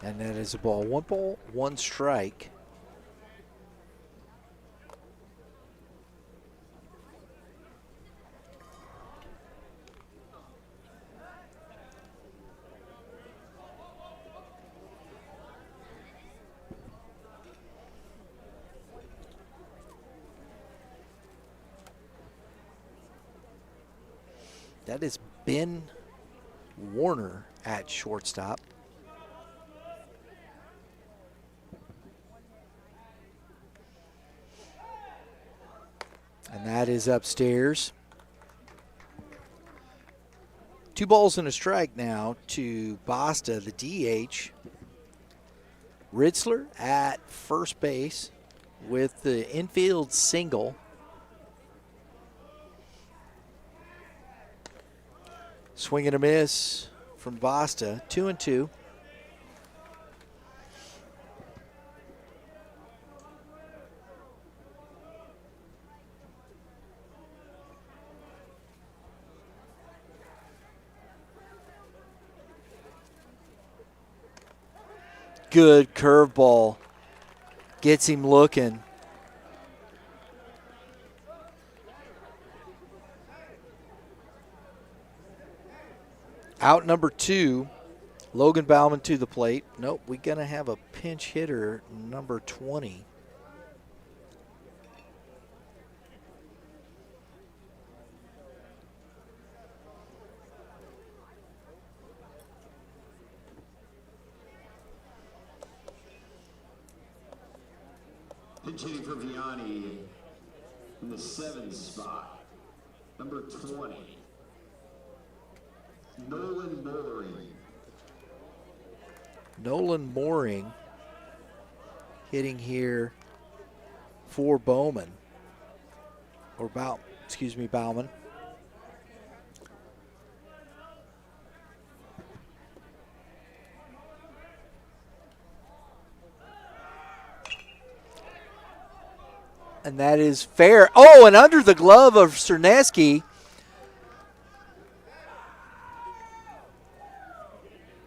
And that is a ball. 1 ball, 1 strike. That is Ben Warner at shortstop. And that is upstairs. 2 balls and a strike now to Bosta, the DH. Ritzler at first base with the infield single. Swing and a miss from Bosta, 2-2. Good curveball. Gets him looking. Out number 2, Logan Bauman to the plate. Nope, we're going to have a pinch hitter, number 20. Pinch hitting for Vianney in the 7th spot, number 20, Nolan Mooring. Nolan Mooring hitting here for Bauman. Bauman. And that is fair. Oh, and under the glove of Cerneski.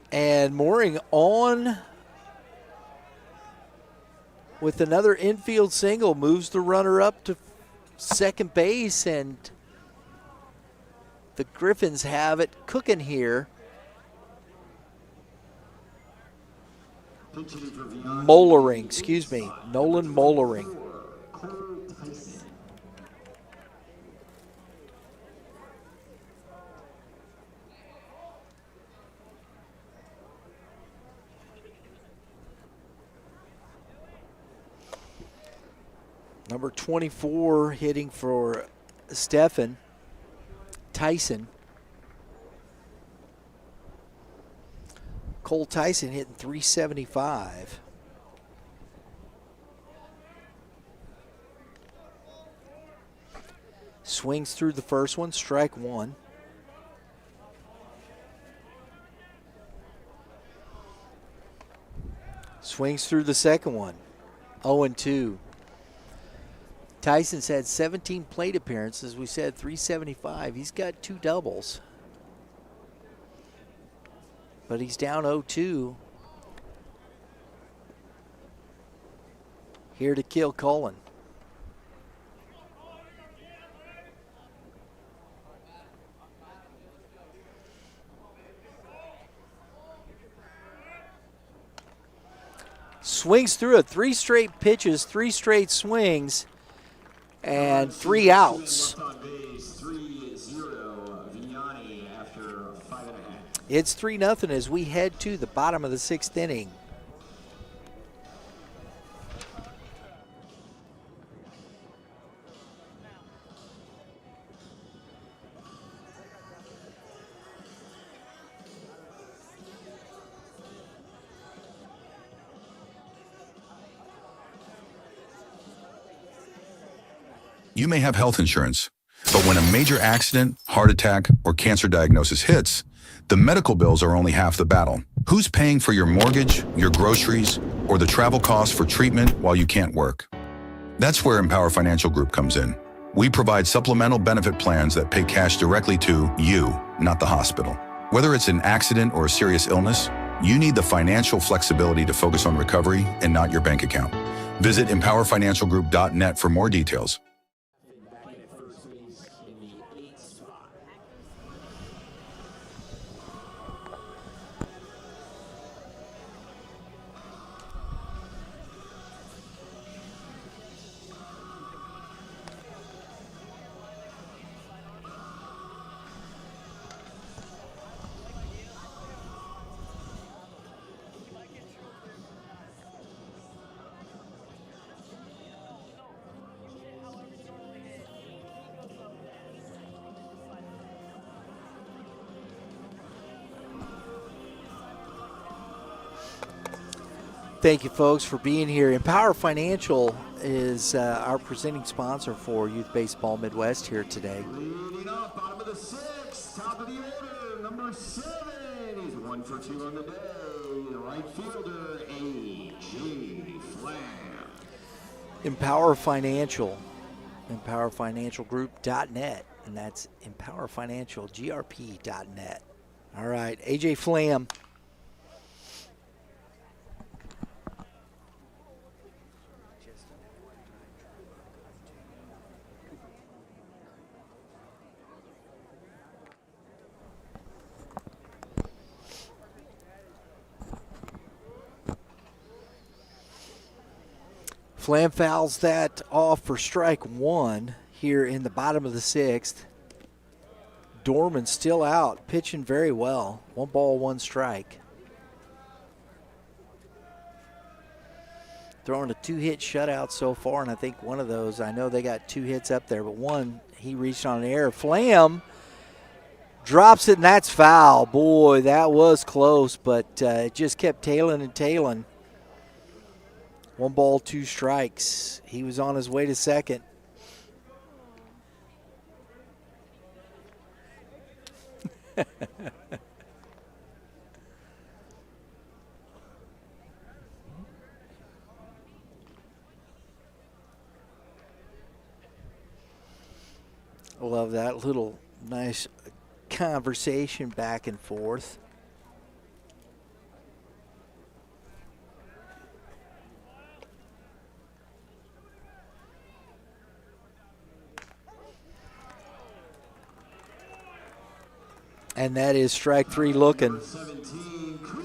And Mooring on with another infield single, moves the runner up to second base, and the Griffins have it cooking here. Mollering, excuse me, Nolan Mollering. Number 24 hitting for Stephen Tyson. Cole Tyson hitting 375. Swings through the first one, strike one. Swings through the second one, 0-2. Tyson's had 17 plate appearances. We said 375. He's got 2 doubles. But he's down 0-2. Here to kill Cullen. Swings through it. 3 straight pitches, 3 straight swings, and 3 outs. It's 3-0 as we head to the bottom of the 6th inning. You may have health insurance, but when a major accident, heart attack, or cancer diagnosis hits, the medical bills are only half the battle. Who's paying for your mortgage, your groceries, or the travel costs for treatment while you can't work? That's where Empower Financial Group comes in. We provide supplemental benefit plans that pay cash directly to you, not the hospital. Whether it's an accident or a serious illness, you need the financial flexibility to focus on recovery and not your bank account. Visit empowerfinancialgroup.net for more details. Thank you, folks, for being here. Empower Financial is our presenting sponsor for Youth Baseball Midwest here today. Leading up, bottom of the 6th, top of the order, number 7. He's 1 for 2 on the day. Right fielder, A.J. Flam. Empower Financial, empowerfinancialgroup.net, and that's empowerfinancialgrp.net. All right, A.J. Flam. Flam fouls that off for strike one here in the bottom of the 6th. Dorman still out, pitching very well. 1 ball, 1 strike. Throwing a 2-hit shutout so far, and I think one of those, I know they got 2 hits up there, but one he reached on an error. Flam drops it, and that's foul. Boy, that was close, but it just kept tailing and tailing. 1 ball, 2 strikes. He was on his way to second. I love that little nice conversation back and forth. And that is strike 3 looking. 17, Cooper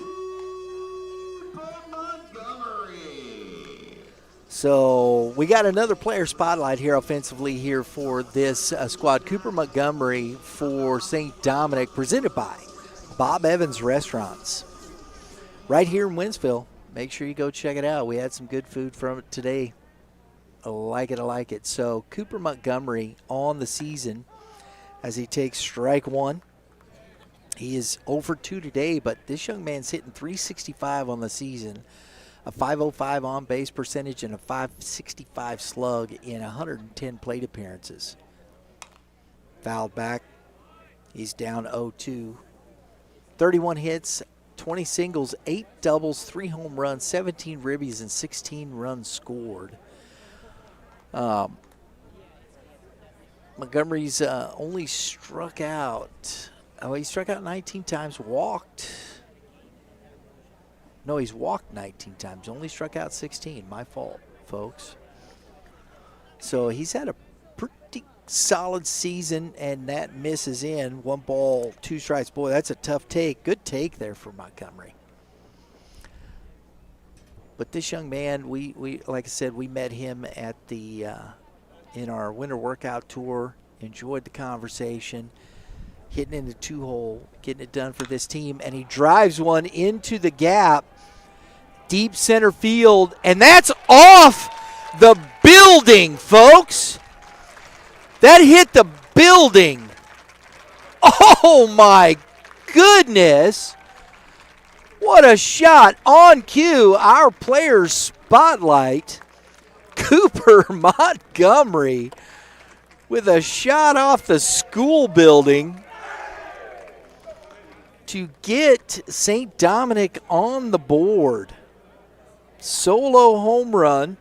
Montgomery. So we got another player spotlight here offensively here for this squad. Cooper Montgomery for St. Dominic, presented by Bob Evans Restaurants. Right here in Winsville. Make sure you go check it out. We had some good food from it today. I like it, I like it. So Cooper Montgomery on the season as he takes strike 1. He is 0 for 2 today, but this young man's hitting .365 on the season, a .505 on-base percentage, and a .565 slug in 110 plate appearances. Fouled back. He's down 0-2. 31 hits, 20 singles, 8 doubles, 3 home runs, 17 ribbies, and 16 runs scored. Montgomery's only struck out. Oh, he struck out 19 times, walked. No, he's walked 19 times, only struck out 16. My fault, folks. So he's had a pretty solid season, and that misses in. 1 ball, 2 strikes. Boy, that's a tough take. Good take there for Montgomery. But this young man, we like I said, we met him at the in our winter workout tour. Enjoyed the conversation. Hitting in the 2-hole, getting it done for this team, and he drives one into the gap, deep center field, and that's off the building, folks. That hit the building. Oh my goodness. What a shot. On cue, our player's spotlight, Cooper Montgomery, with a shot off the school building to get St. Dominic on the board. Solo home run.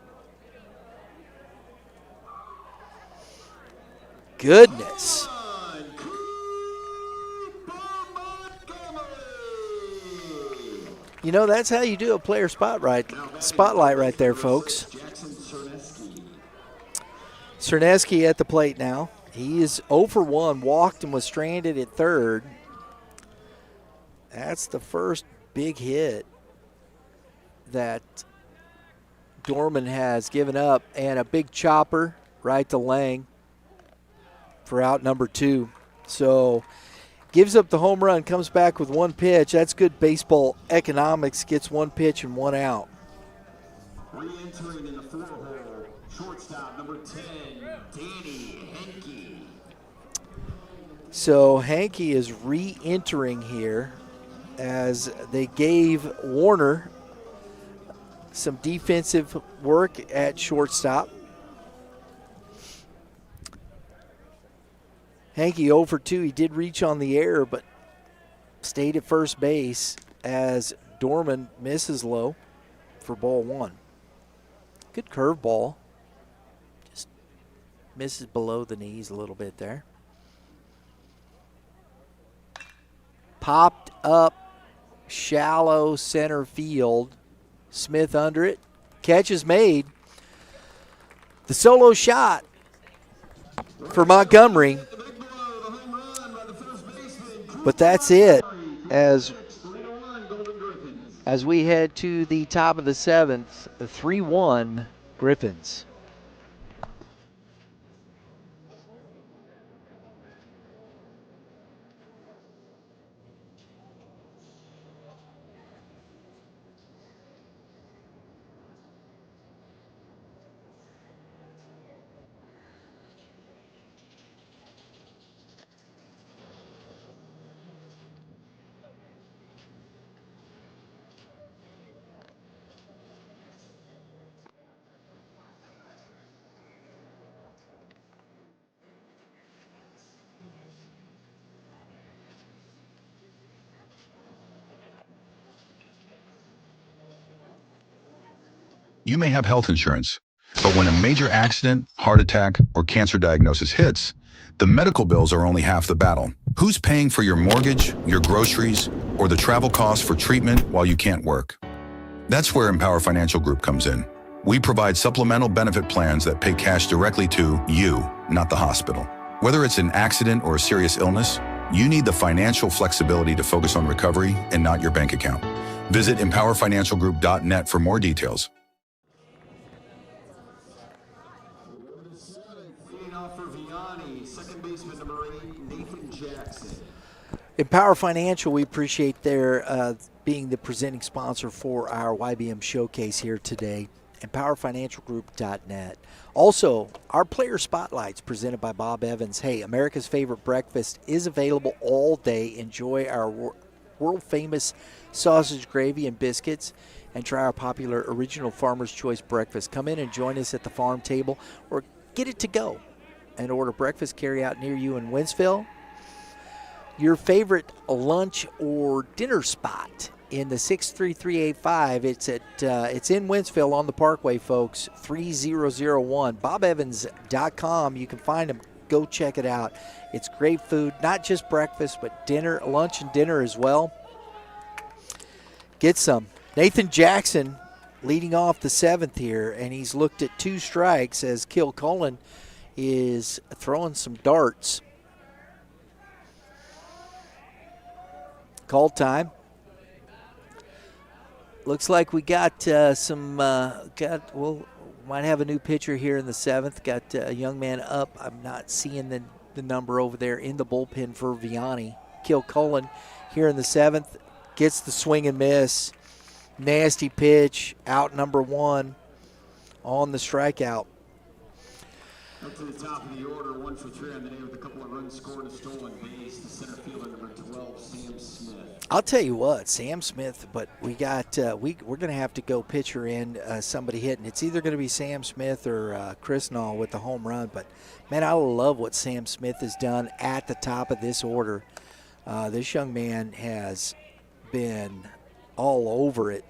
Goodness. You know, that's how you do a player spotlight right there, folks. Cerneski at the plate now. He is 0 for 1, walked and was stranded at third. That's the first big hit that Dorman has given up, and a big chopper right to Lang for out number 2. So gives up the home run, comes back with 1 pitch. That's good baseball economics, gets 1 pitch and 1 out. Re-entering in the 4-hole, shortstop number 10, Danny Henke. So Hankey is re-entering here as they gave Warner some defensive work at shortstop. Hankey 0 for 2. He did reach on the air, but stayed at first base as Dorman misses low for ball 1. Good curveball. Just misses below the knees a little bit there. Popped up shallow center field. Smith under it. Catch is made. The solo shot for Montgomery. But that's it as we head to the top of the 7th, 3-1 Griffins. You may have health insurance, but when a major accident, heart attack, or cancer diagnosis hits, the medical bills are only half the battle. Who's paying for your mortgage, your groceries, or the travel costs for treatment while you can't work? That's where Empower Financial Group comes in. We provide supplemental benefit plans that pay cash directly to you, not the hospital. Whether it's an accident or a serious illness, You need the financial flexibility to focus on recovery and not your bank account. Visit empowerfinancialgroup.net for more details. Leading off for Vianney, second baseman number 8, Nathan Jackson. Empower Financial, we appreciate their being the presenting sponsor for our Y.B.M. showcase here today. EmpowerFinancialGroup.net. Also, our player spotlights presented by Bob Evans. Hey, America's favorite breakfast is available all day. Enjoy our world famous sausage gravy and biscuits, and try our popular original Farmer's Choice breakfast. Come in and join us at the farm table, or get it to go and order breakfast carry out near you in Wentzville. Your favorite lunch or dinner spot in the 63385. It's in Wentzville on the Parkway, folks. 3001. BobEvans.com. You can find them. Go check it out. It's great food, not just breakfast, but dinner, lunch, and dinner as well. Get some. Nathan Jackson leading off the 7th here, and he's looked at 2 strikes as Kilcullen is throwing some darts. Call time. Looks like we got might have a new pitcher here in the 7th. Got a young man up. I'm not seeing the number over there in the bullpen for Vianney. Kilcullen here in the 7th gets the swing and miss. Nasty pitch, out number 1 on the strikeout. Up to the top of the order, 1 for 3 on the day with a couple of runs scored, a stolen base. The center fielder, number 12, Sam Smith. I'll tell you what, Sam Smith, but we got we're going to have to go pitcher in somebody hitting. It's either going to be Sam Smith or Chris Nall with the home run. But, man, I love what Sam Smith has done at the top of this order. This young man has been all over it,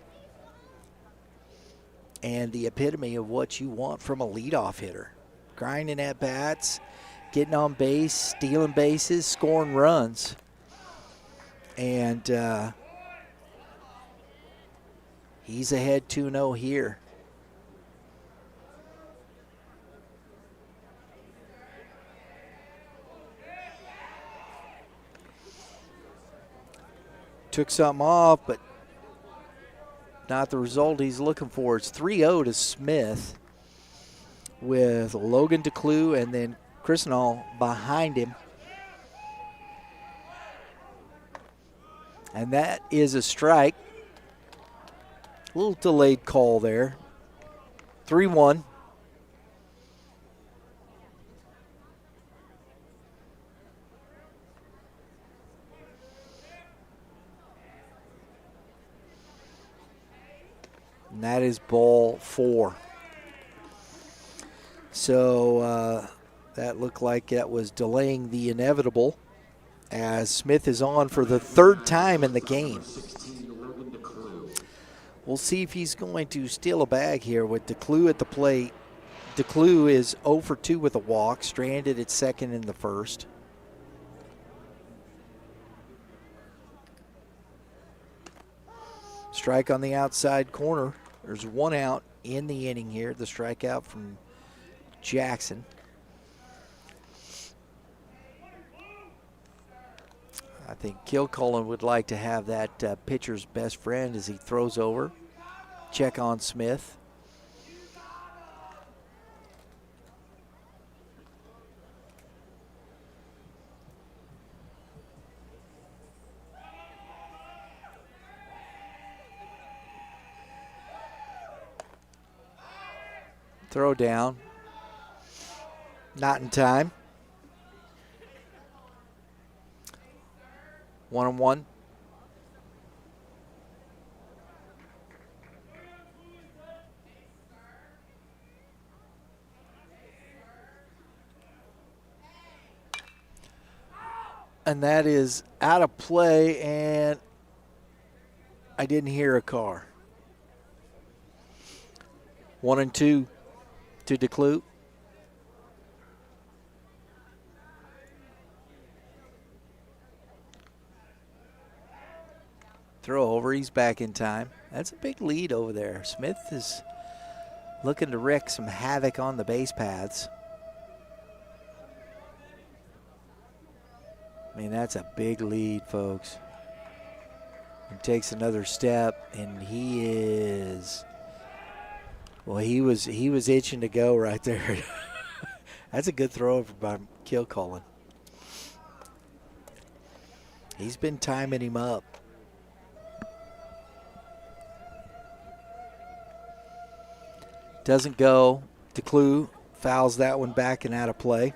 and the epitome of what you want from a leadoff hitter. Grinding at bats, getting on base, stealing bases, scoring runs. And he's ahead 2-0 here. Took something off, but not the result he's looking for. It's 3-0 to Smith, with Logan DeClue and then Chris Nall behind him. And that is a strike. A little delayed call there. 3-1. And that is ball 4. So that looked like that was delaying the inevitable, as Smith is on for the 3rd time in the game. We'll see if he's going to steal a bag here with DeClue at the plate. DeClue is 0 for 2 with a walk, stranded at second in the 1st. Strike on the outside corner. There's 1 out in the inning here. The strikeout from Jackson. I think Kilcullen would like to have that pitcher's best friend as he throws over. Check on Smith. Throw down. Not in time. 1-1. And that is out of play, and I didn't hear a car. 1-2 to DeClue. Throw over, he's back in time. That's a big lead over there. Smith is looking to wreak some havoc on the base paths. I mean, that's a big lead, folks. He takes another step, and he is. Well, he was itching to go right there. That's a good throw by Kilcullen. He's been timing him up. Doesn't go. DeClue fouls that one back and out of play.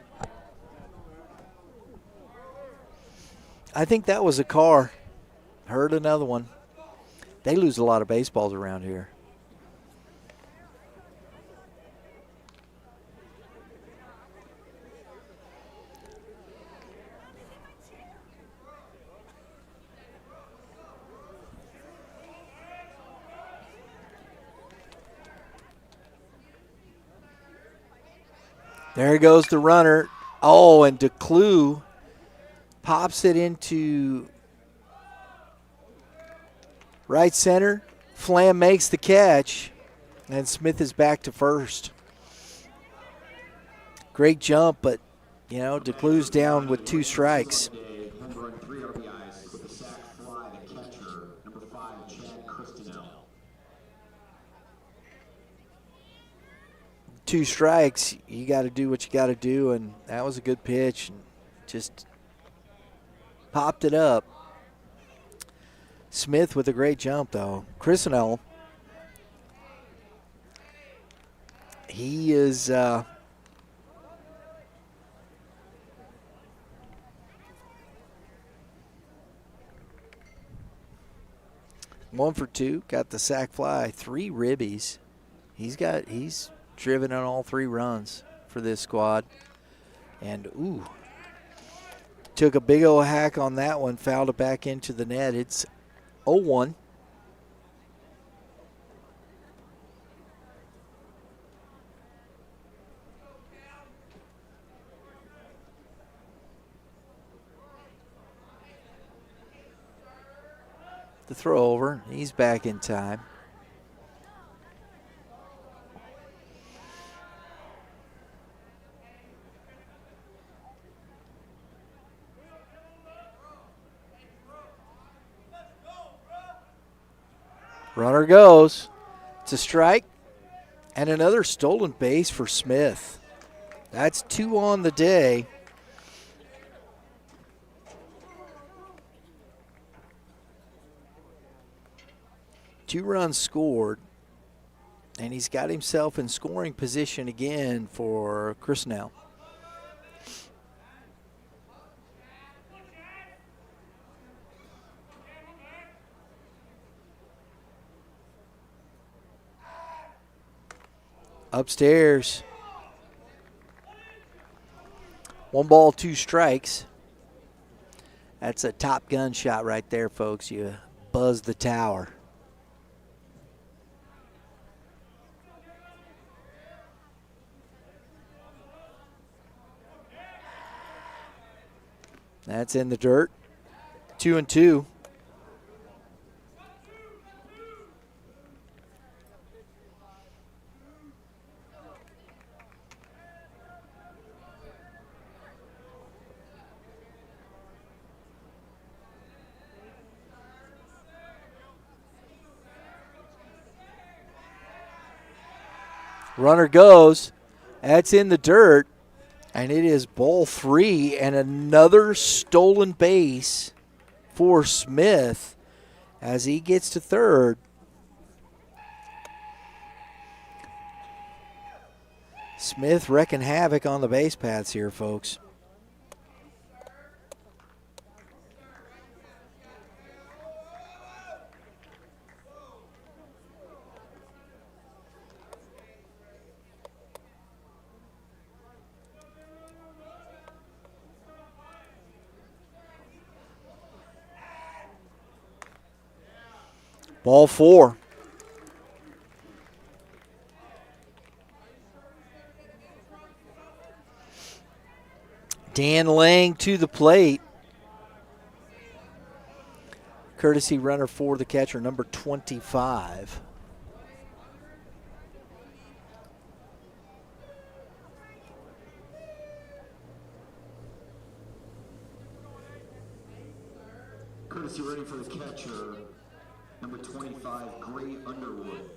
I think that was a car. Heard another one. They lose a lot of baseballs around here. There goes the runner. Oh, and DeClue pops it into right center. Flam makes the catch, and Smith is back to first. Great jump, but, you know, DeClue's down with 2 strikes. 2 strikes, you got to do what you got to do, and that was a good pitch. And just popped it up. Smith with a great jump, though. Crusaders, he is 1 for 2, got the sac fly, 3 ribbies. He's driven on all 3 runs for this squad. And, ooh, took a big old hack on that one, fouled it back into the net. It's 0-1. The throw over, he's back in time. Runner goes. It's a strike and another stolen base for Smith. That's 2 on the day. Two runs scored, and he's got himself in scoring position again for Crusaders. Upstairs. 1 ball, 2 strikes. That's a Top Gun shot right there, folks. You buzz the tower. That's in the dirt. 2-2. Runner goes. That's in the dirt. And it is ball 3 and another stolen base for Smith as he gets to third. Smith wrecking havoc on the base paths here, folks. Ball 4. Dan Lang to the plate. Courtesy runner for the catcher, number 25. courtesy ready for the catcher, number 25, Gray Underwood.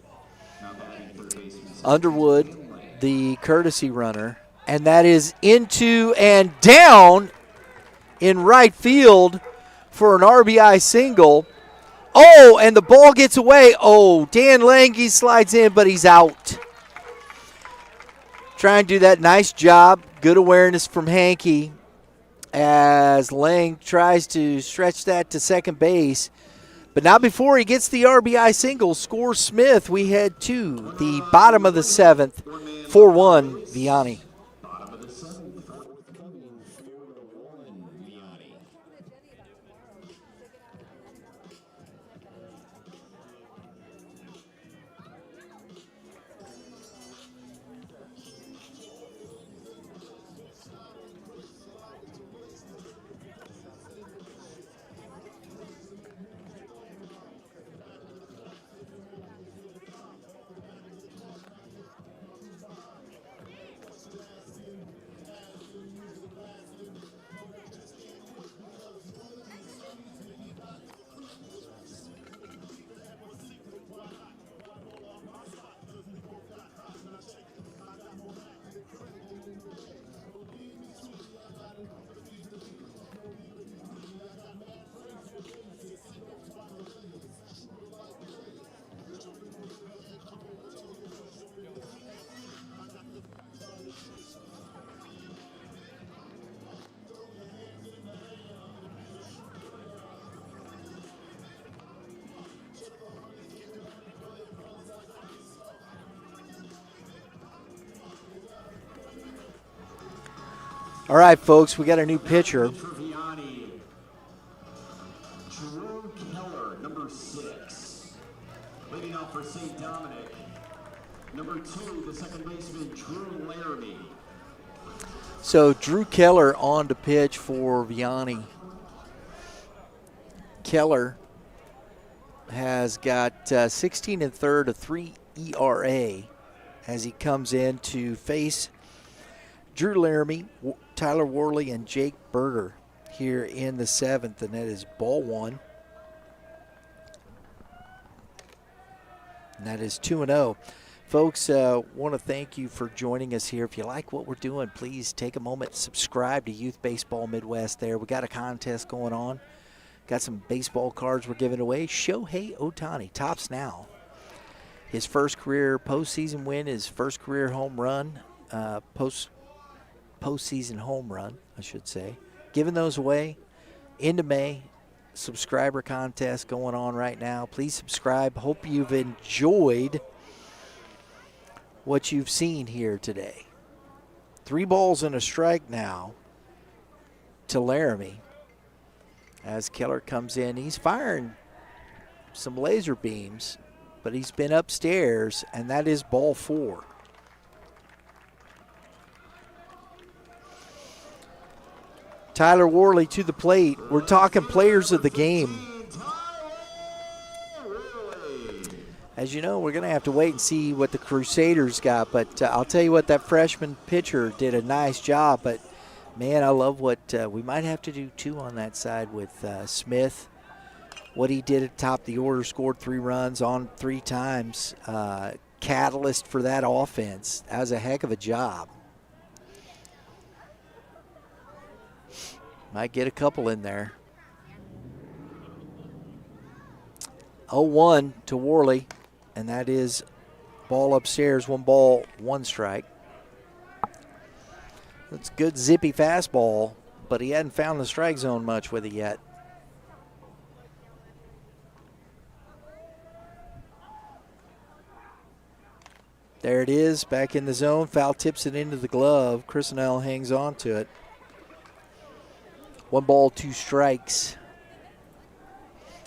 Now batting third baseman. Underwood, the courtesy runner, and that is into and down in right field for an RBI single. Oh, and the ball gets away. Oh, Dan Lange slides in, but he's out. Trying to do that. Nice job. Good awareness from Hankey as Lang tries to stretch that to second base. But now before he gets the RBI single, scores Smith. We head to the bottom of the seventh, 4-1 Vianney. Bottom of the seventh, fourth coming, 4-1 Vianney. All right, folks, we got a new pitcher. For Vianney, Drew Keller, number 6. Leading off for St. Dominic, number 2, the second baseman, Drew Laramie. So Drew Keller on to pitch for Vianney. Keller has got 16 and third, a 3 ERA as he comes in to face Drew Laramie, Tyler Worley, and Jake Berger here in the seventh, and that is ball one. And that is 2-0. Folks, want to thank you for joining us here. If you like what we're doing, please take a moment, subscribe to Youth Baseball Midwest there. We got a contest going on. Got some baseball cards we're giving away. Shohei Ohtani tops now. His first career postseason win, his first career home run, postseason home run, I should say. Giving those away into May. Subscriber contest going on right now. Please subscribe. Hope you've enjoyed what you've seen here today. 3 balls and a strike now to Laramie as Keller comes in. He's firing some laser beams, but he's been upstairs, and that is ball 4. Tyler Worley to the plate. We're talking players of the game. As you know, we're going to have to wait and see what the Crusaders got, but I'll tell you what, that freshman pitcher did a nice job, but man, I love what we might have to do too on that side with Smith. What he did at the top of the order, scored 3 runs on 3 times. Catalyst for that offense. That was a heck of a job. Might get a couple in there. 0-1 to Worley, and that is ball upstairs, 1 ball, 1 strike. That's good zippy fastball, but he hadn't found the strike zone much with it yet. There it is, back in the zone. Foul tips it into the glove. Chrisinell hangs on to it. 1 ball, 2 strikes.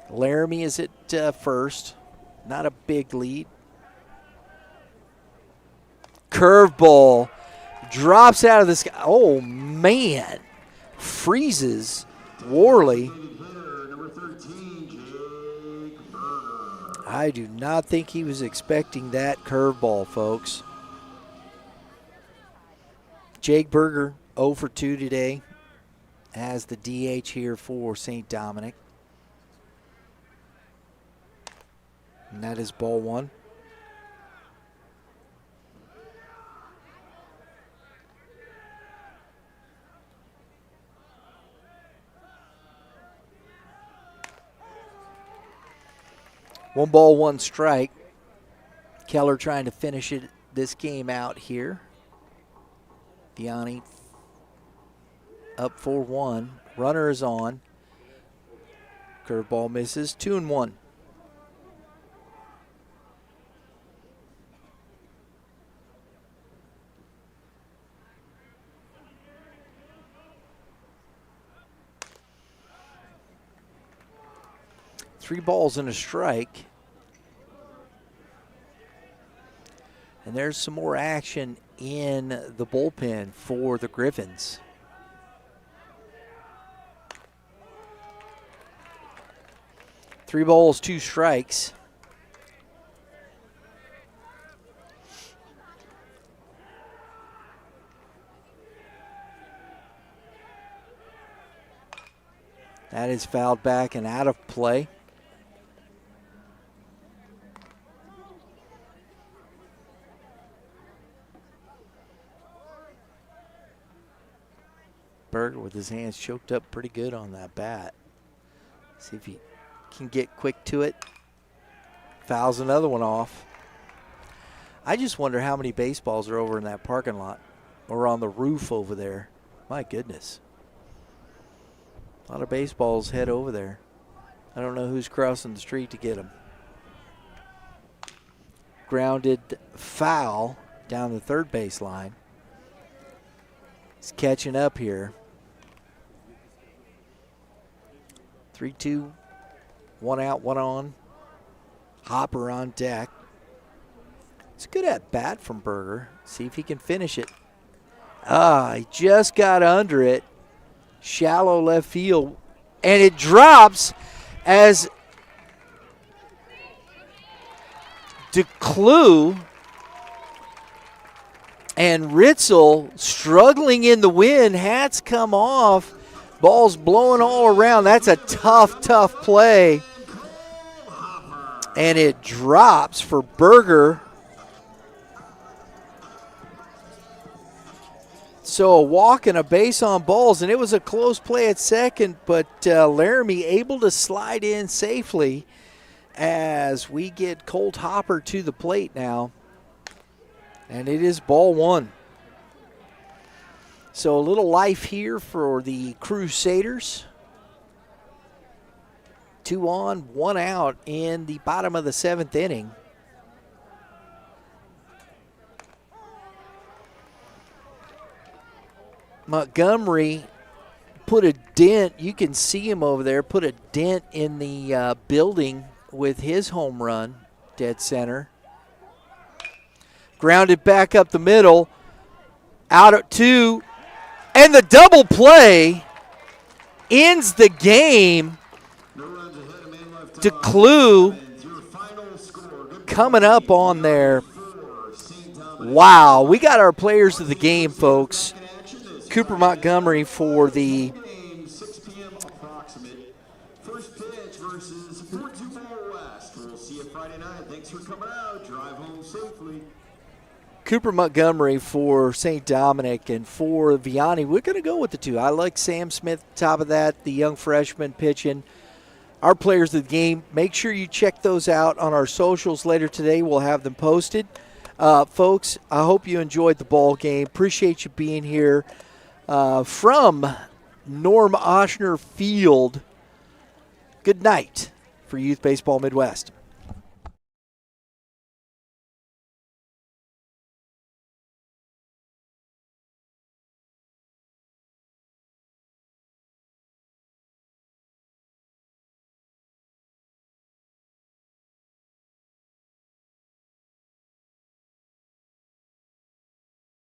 Laramie is at first. Not a big lead. Curveball. Drops out of the sky. Oh, man. Freezes Worley. I do not think he was expecting that curveball, folks. Jake Berger, 0 for 2 today, as the DH here for St. Dominic. And that is ball one. One ball, one strike. Keller trying to finish this game out here. Vianney up 4-1. Runner is on. Curveball misses. 2-1. Three balls and a strike. And there's some more action in the bullpen for the Griffins. Three balls, two strikes. That is fouled back and out of play. Berger with his hands choked up pretty good on that bat. See if he can get quick to it. Fouls another one off. I just wonder how many baseballs are over in that parking lot or on the roof over there. My goodness. A lot of baseballs head over there. I don't know who's crossing the street to get them. Grounded foul down the third base line. He's catching up here. 3-2, one out, one on. Hopper on deck. It's a good at bat from Berger. See if he can finish it. He just got under it. Shallow left field. And it drops as DeClue and Ritzel struggling in the wind. Hats come off. Ball's blowing all around. That's a tough, tough play. And it drops for Berger. So a walk and a base on balls, and it was a close play at second, but Laramie able to slide in safely as we get Colt Hopper to the plate now. And it is ball one. So a little life here for the Crusaders. 2 on, 1 out in the bottom of the 7th inning. Montgomery put a dent. You can see him over there. Put a dent in the building with his home run, dead center. Grounded back up the middle. Out at 2. And the double play ends the game. DeClue coming up on there. Wow, we got our players of the game, folks. Cooper Montgomery for the First pitch versus 4-2 West. We'll see you Friday night. Thanks for coming out. Drive home safely. Cooper Montgomery for St. Dominic, and for Vianney, we're going to go with the 2. I like Sam Smith, top of that, the young freshman pitching. Our players of the game, make sure you check those out on our socials later today. We'll have them posted. Folks, I hope you enjoyed the ball game. Appreciate you being here from Norm Oshner Field. Good night for Youth Baseball Midwest.